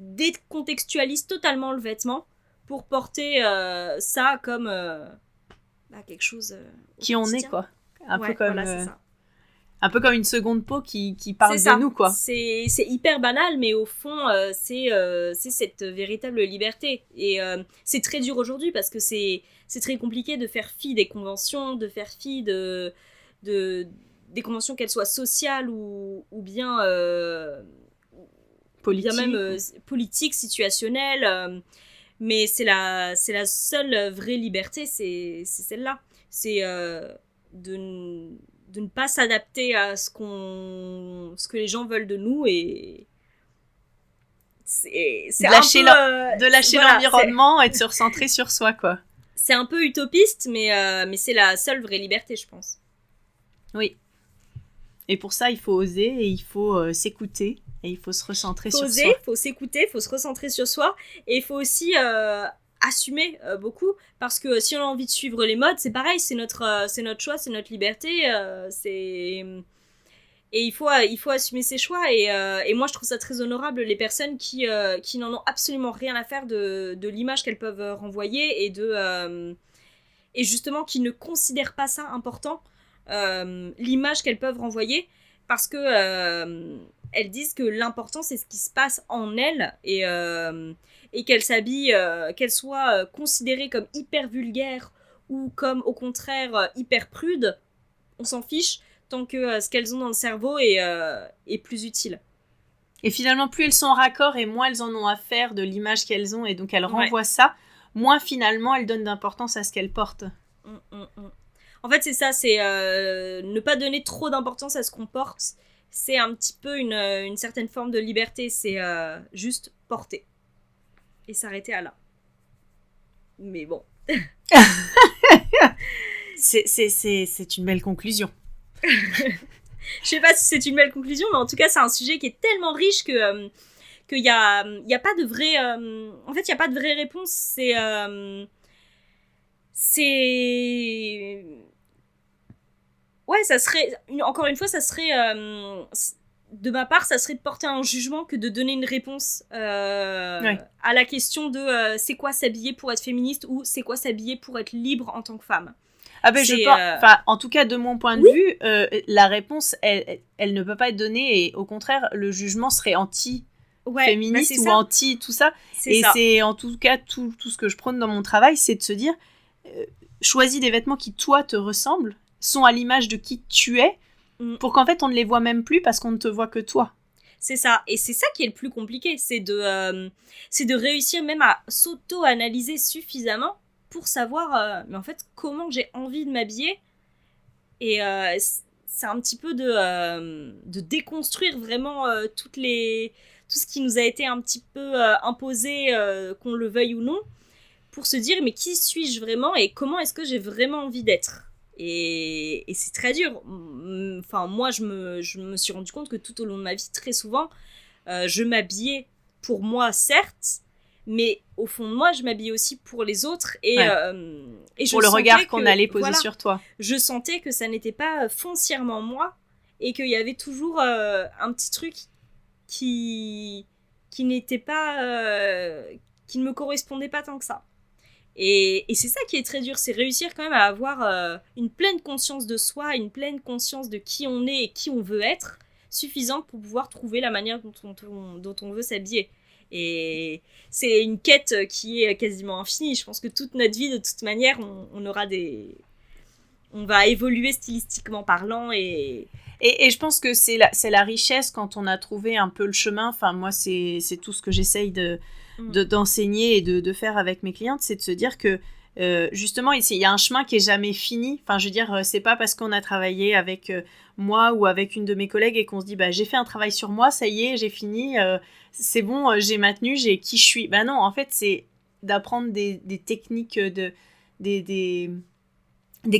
décontextualise totalement le vêtement pour porter ça comme quelque chose qui on est, quoi. Un peu comme... Voilà, c'est ça. Un peu comme une seconde peau qui parle de nous, quoi. C'est hyper banal, mais au fond, c'est cette véritable liberté. Et c'est très dur aujourd'hui parce que c'est très compliqué de faire fi des conventions, de faire fi des conventions, qu'elles soient sociales ou bien politique, bien même politiques, situationnelles. Mais c'est la seule vraie liberté, c'est celle-là. C'est de ne pas s'adapter à ce que les gens veulent de nous, et c'est de lâcher l'environnement et de se recentrer sur soi, quoi. C'est un peu utopiste, mais c'est la seule vraie liberté, je pense. Oui. Et pour ça, il faut oser et il faut s'écouter et il faut se recentrer sur soi. Il faut s'écouter, il faut se recentrer sur soi, et il faut aussi assumer beaucoup, parce que si on a envie de suivre les modes, c'est pareil, c'est notre choix, c'est notre liberté, et il faut assumer ses choix, et moi je trouve ça très honorable, les personnes qui n'en ont absolument rien à faire de l'image qu'elles peuvent renvoyer, et justement qui ne considèrent pas ça important, l'image qu'elles peuvent renvoyer, parce que elles disent que l'important c'est ce qui se passe en elles, et qu'elles s'habillent, qu'elles soient considérées comme hyper vulgaires ou comme au contraire hyper prudes, on s'en fiche, tant que ce qu'elles ont dans le cerveau est plus utile. Et finalement, plus elles sont en raccord et moins elles en ont à faire de l'image qu'elles ont, et donc elles renvoient ça, moins finalement elles donnent d'importance à ce qu'elles portent. En fait, c'est ça, c'est ne pas donner trop d'importance à ce qu'on porte, c'est un petit peu une certaine forme de liberté, c'est juste porter. Et s'arrêter à là. Mais bon. C'est une belle conclusion. Je sais pas si c'est une belle conclusion, mais en tout cas, c'est un sujet qui est tellement riche qu'il y a pas de vraie... en fait, il n'y a pas de vraie réponse. C'est... Ouais, ça serait... Encore une fois, ça serait... de ma part, ça serait de porter un jugement que de donner une réponse à la question de c'est quoi s'habiller pour être féministe, ou c'est quoi s'habiller pour être libre en tant que femme. Ah ben en tout cas de mon point de vue, la réponse elle ne peut pas être donnée, et au contraire le jugement serait anti-féministe ou anti tout ça. C'est en tout cas tout ce que je prône dans mon travail, c'est de se dire choisis des vêtements qui toi te ressemblent, sont à l'image de qui tu es, pour qu'en fait on ne les voit même plus parce qu'on ne te voit que toi. C'est ça. Et c'est ça qui est le plus compliqué. C'est de réussir même à s'auto-analyser suffisamment pour savoir, mais en fait, comment j'ai envie de m'habiller. Et c'est un petit peu de déconstruire vraiment tout ce qui nous a été un petit peu imposé, qu'on le veuille ou non, pour se dire, mais qui suis-je vraiment et comment est-ce que j'ai vraiment envie d'être. Et c'est très dur. Enfin, moi, je me suis rendu compte que tout au long de ma vie, très souvent, je m'habillais pour moi, certes, mais au fond de moi, je m'habillais aussi pour les autres. Et je pour le regard sentais qu'on que, allait poser voilà, sur toi. je sentais que ça n'était pas foncièrement moi et qu'il y avait toujours un petit truc qui n'était pas... qui ne me correspondait pas tant que ça. Et c'est ça qui est très dur, c'est réussir quand même à avoir une pleine conscience de soi, une pleine conscience de qui on est et qui on veut être, suffisante pour pouvoir trouver la manière dont on veut s'habiller. Et c'est une quête qui est quasiment infinie. Je pense que toute notre vie, de toute manière, on va évoluer stylistiquement parlant et je pense que c'est la richesse quand on a trouvé un peu le chemin. Enfin, moi, c'est tout ce que j'essaye d'enseigner et de faire avec mes clientes, c'est de se dire que justement, il y a un chemin qui est jamais fini. Enfin, je veux dire, c'est pas parce qu'on a travaillé avec moi ou avec une de mes collègues et qu'on se dit, bah, j'ai fait un travail sur moi, ça y est, j'ai fini, c'est bon, j'ai ma tenue, j'ai qui je suis. Bah non, en fait, c'est d'apprendre des techniques, des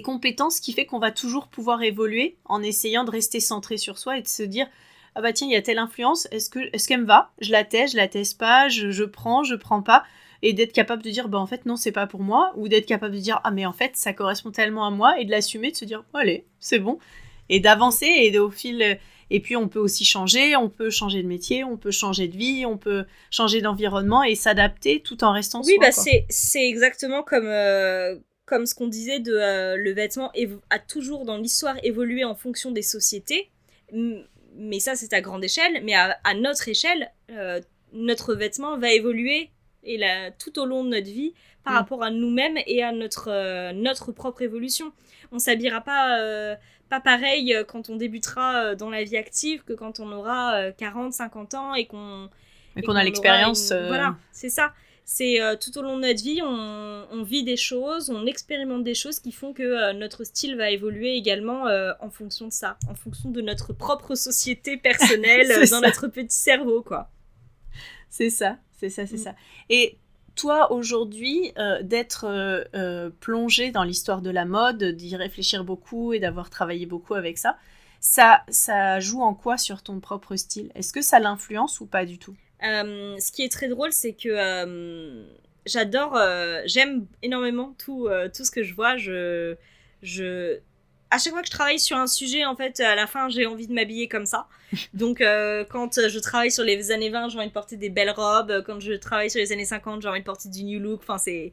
compétences qui fait qu'on va toujours pouvoir évoluer en essayant de rester centré sur soi et de se dire, ah bah tiens, il y a telle influence, est-ce qu'elle me va ? Je la teste pas, je prends pas, et d'être capable de dire, bah en fait non, c'est pas pour moi, ou d'être capable de dire, ah mais en fait ça correspond tellement à moi, et de l'assumer, de se dire, allez, c'est bon, et d'avancer, et au fil, et puis on peut aussi changer, on peut changer de métier, on peut changer de vie, on peut changer d'environnement, et s'adapter tout en restant soi. Oui, bah c'est exactement comme ce qu'on disait de le vêtement a toujours dans l'histoire évolué en fonction des sociétés. Mais ça, c'est à grande échelle. Mais à notre échelle, notre vêtement va évoluer tout au long de notre vie par rapport à nous-mêmes et à notre propre évolution. On s'habillera pas pareil quand on débutera dans la vie active que quand on aura 40, 50 ans et qu'on a l'expérience. Voilà, c'est ça. C'est tout au long de notre vie, on vit des choses, on expérimente des choses qui font que notre style va évoluer également en fonction de ça, en fonction de notre propre société personnelle dans notre petit cerveau, quoi. C'est ça. Et toi, aujourd'hui, d'être plongée dans l'histoire de la mode, d'y réfléchir beaucoup et d'avoir travaillé beaucoup avec ça, ça joue en quoi sur ton propre style ? Est-ce que ça l'influence ou pas du tout ? Ce qui est très drôle, c'est que j'aime énormément tout ce que je vois. À chaque fois que je travaille sur un sujet, en fait, à la fin, j'ai envie de m'habiller comme ça. Donc, quand je travaille sur les années 20, j'ai envie de porter des belles robes. Quand je travaille sur les années 50, j'ai envie de porter du new look. Enfin, c'est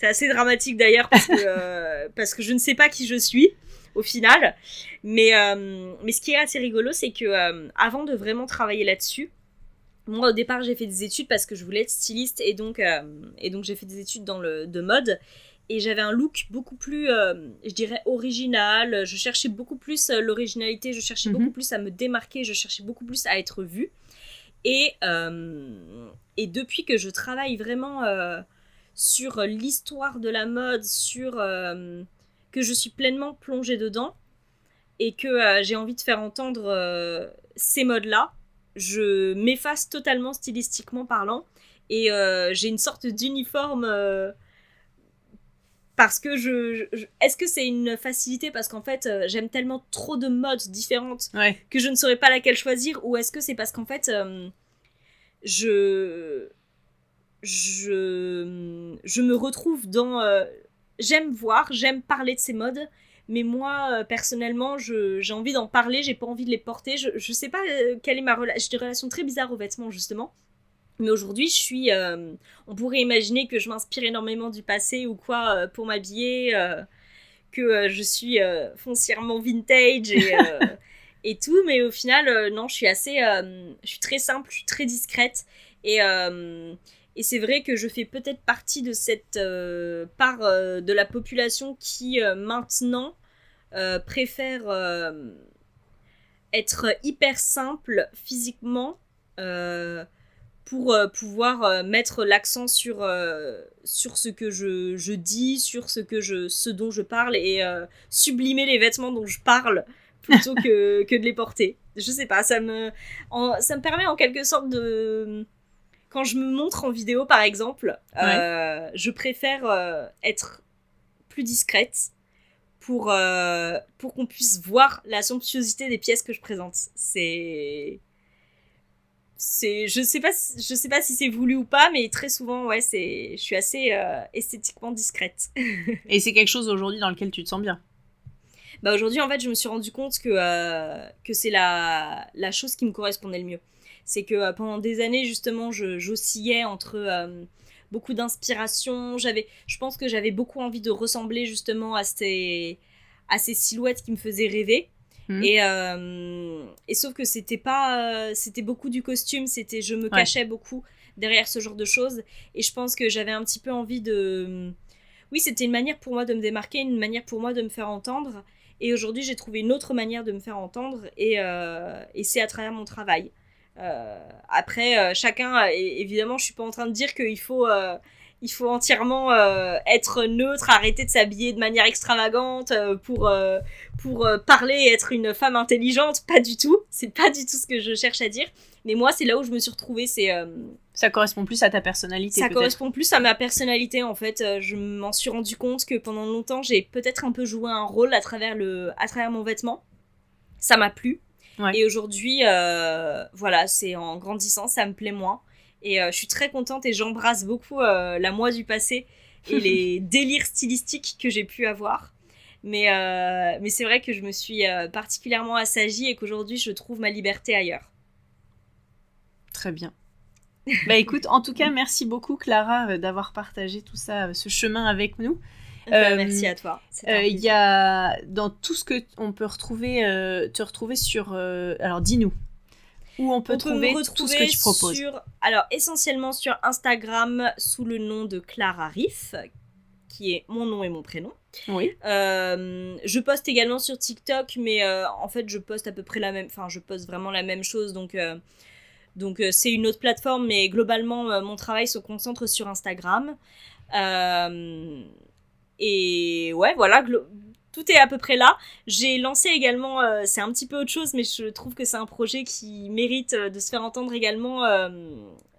assez dramatique d'ailleurs parce que je ne sais pas qui je suis au final. Mais ce qui est assez rigolo, c'est que avant de vraiment travailler là-dessus, moi, au départ, j'ai fait des études parce que je voulais être styliste et donc j'ai fait des études de mode et j'avais un look beaucoup plus, je dirais, original. Je cherchais beaucoup plus l'originalité, je cherchais beaucoup plus à me démarquer, je cherchais beaucoup plus à être vue. Et depuis que je travaille vraiment sur l'histoire de la mode, que je suis pleinement plongée dedans et que j'ai envie de faire entendre ces modes-là, je m'efface totalement stylistiquement parlant et j'ai une sorte d'uniforme parce que est-ce que c'est une facilité parce qu'en fait j'aime tellement trop de modes différentes que je ne saurais pas laquelle choisir, ou est-ce que c'est parce qu'en fait je me retrouve dans j'aime parler de ces modes. Mais moi, personnellement, j'ai envie d'en parler, j'ai pas envie de les porter. Je sais pas quelle est ma relation. J'ai des relations très bizarres aux vêtements, justement. Mais aujourd'hui, on pourrait imaginer que je m'inspire énormément du passé ou quoi pour m'habiller, que je suis foncièrement vintage et tout. Mais au final, non, je suis très simple, je suis très discrète. Et c'est vrai que je fais peut-être partie de cette part de la population qui, maintenant, préfère être hyper simple physiquement pour pouvoir mettre l'accent sur ce que je dis, sur ce dont je parle et sublimer les vêtements dont je parle plutôt que de les porter. Je sais pas, ça me permet en quelque sorte de... Quand je me montre en vidéo, par exemple, je préfère être plus discrète pour qu'on puisse voir la somptuosité des pièces que je présente. Je sais pas si c'est voulu ou pas, mais très souvent, je suis assez esthétiquement discrète. Et c'est quelque chose aujourd'hui dans lequel tu te sens bien? Bah aujourd'hui, en fait, je me suis rendu compte que c'est la chose qui me correspondait le mieux. C'est que pendant des années, justement, j'oscillais entre beaucoup d'inspiration. Je pense que j'avais beaucoup envie de ressembler justement à ces silhouettes qui me faisaient rêver. Et sauf que c'était beaucoup du costume, je me cachais beaucoup derrière ce genre de choses. Et je pense que j'avais un petit peu envie de... Oui, c'était une manière pour moi de me démarquer, une manière pour moi de me faire entendre. Et aujourd'hui, j'ai trouvé une autre manière de me faire entendre et c'est à travers mon travail. Après, chacun, évidemment, je suis pas en train de dire qu'il faut entièrement être neutre, arrêter de s'habiller de manière extravagante pour parler et être une femme intelligente. Pas du tout. C'est pas du tout ce que je cherche à dire. Mais moi, c'est là où je me suis retrouvée. Ça correspond plus à ta personnalité, peut-être. Correspond plus à ma personnalité, en fait. Je m'en suis rendu compte que pendant longtemps, j'ai peut-être un peu joué un rôle à travers mon vêtement. Ça m'a plu. Ouais. Et aujourd'hui, voilà, c'est en grandissant, ça me plaît moins. Et je suis très contente et j'embrasse beaucoup la moi du passé et les délires stylistiques que j'ai pu avoir. Mais c'est vrai que je me suis particulièrement assagie et qu'aujourd'hui, je trouve ma liberté ailleurs. Très bien. Bah écoute, en tout cas, merci beaucoup Clara d'avoir partagé tout ça, ce chemin avec nous. Merci à toi. Il y a dans tout ce que on peut te retrouver sur... alors dis-nous, où on peut trouver tout ce que tu proposes. Alors essentiellement sur Instagram sous le nom de Clara Riff, qui est mon nom et mon prénom. Oui. Je poste également sur TikTok, mais en fait je poste à peu près je poste vraiment la même chose, donc c'est une autre plateforme, mais globalement mon travail se concentre sur Instagram. Et ouais, voilà, tout est à peu près là. J'ai lancé également, c'est un petit peu autre chose, mais je trouve que c'est un projet qui mérite de se faire entendre également,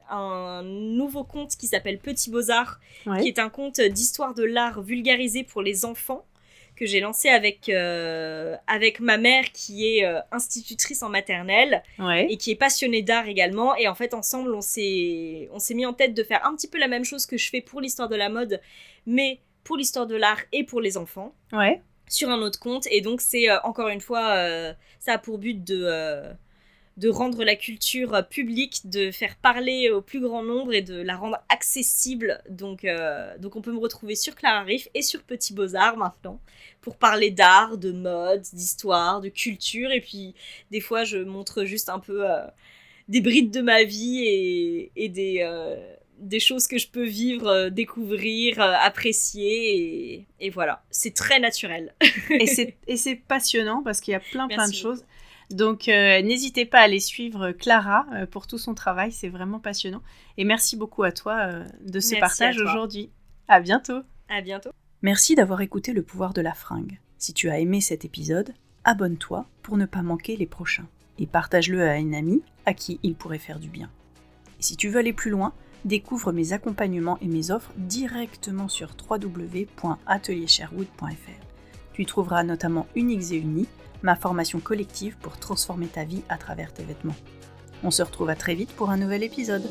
un nouveau conte qui s'appelle Petit Beaux-Arts, qui est un conte d'histoire de l'art vulgarisé pour les enfants, que j'ai lancé avec ma mère qui est institutrice en maternelle et qui est passionnée d'art également. Et en fait, ensemble, on s'est mis en tête de faire un petit peu la même chose que je fais pour l'histoire de la mode, mais pour l'histoire de l'art et pour les enfants, sur un autre compte. Et donc, c'est encore une fois, ça a pour but de rendre la culture publique, de faire parler au plus grand nombre et de la rendre accessible. Donc on peut me retrouver sur Clara Riff et sur Petit Beaux-Arts maintenant, pour parler d'art, de mode, d'histoire, de culture. Et puis, des fois, je montre juste un peu des brides de ma vie et des choses que je peux vivre, découvrir, apprécier, et voilà. C'est très naturel. et c'est passionnant parce qu'il y a plein de choses. Donc n'hésitez pas à aller suivre Clara pour tout son travail, c'est vraiment passionnant. Et merci beaucoup à toi de ce partage aujourd'hui. À bientôt. À bientôt. Merci d'avoir écouté Le Pouvoir de la Fringue. Si tu as aimé cet épisode, abonne-toi pour ne pas manquer les prochains. Et partage-le à une amie à qui il pourrait faire du bien. Et si tu veux aller plus loin, découvre mes accompagnements et mes offres directement sur www.ateliersherwood.fr. Tu y trouveras notamment Unix et Uni, ma formation collective pour transformer ta vie à travers tes vêtements. On se retrouve à très vite pour un nouvel épisode.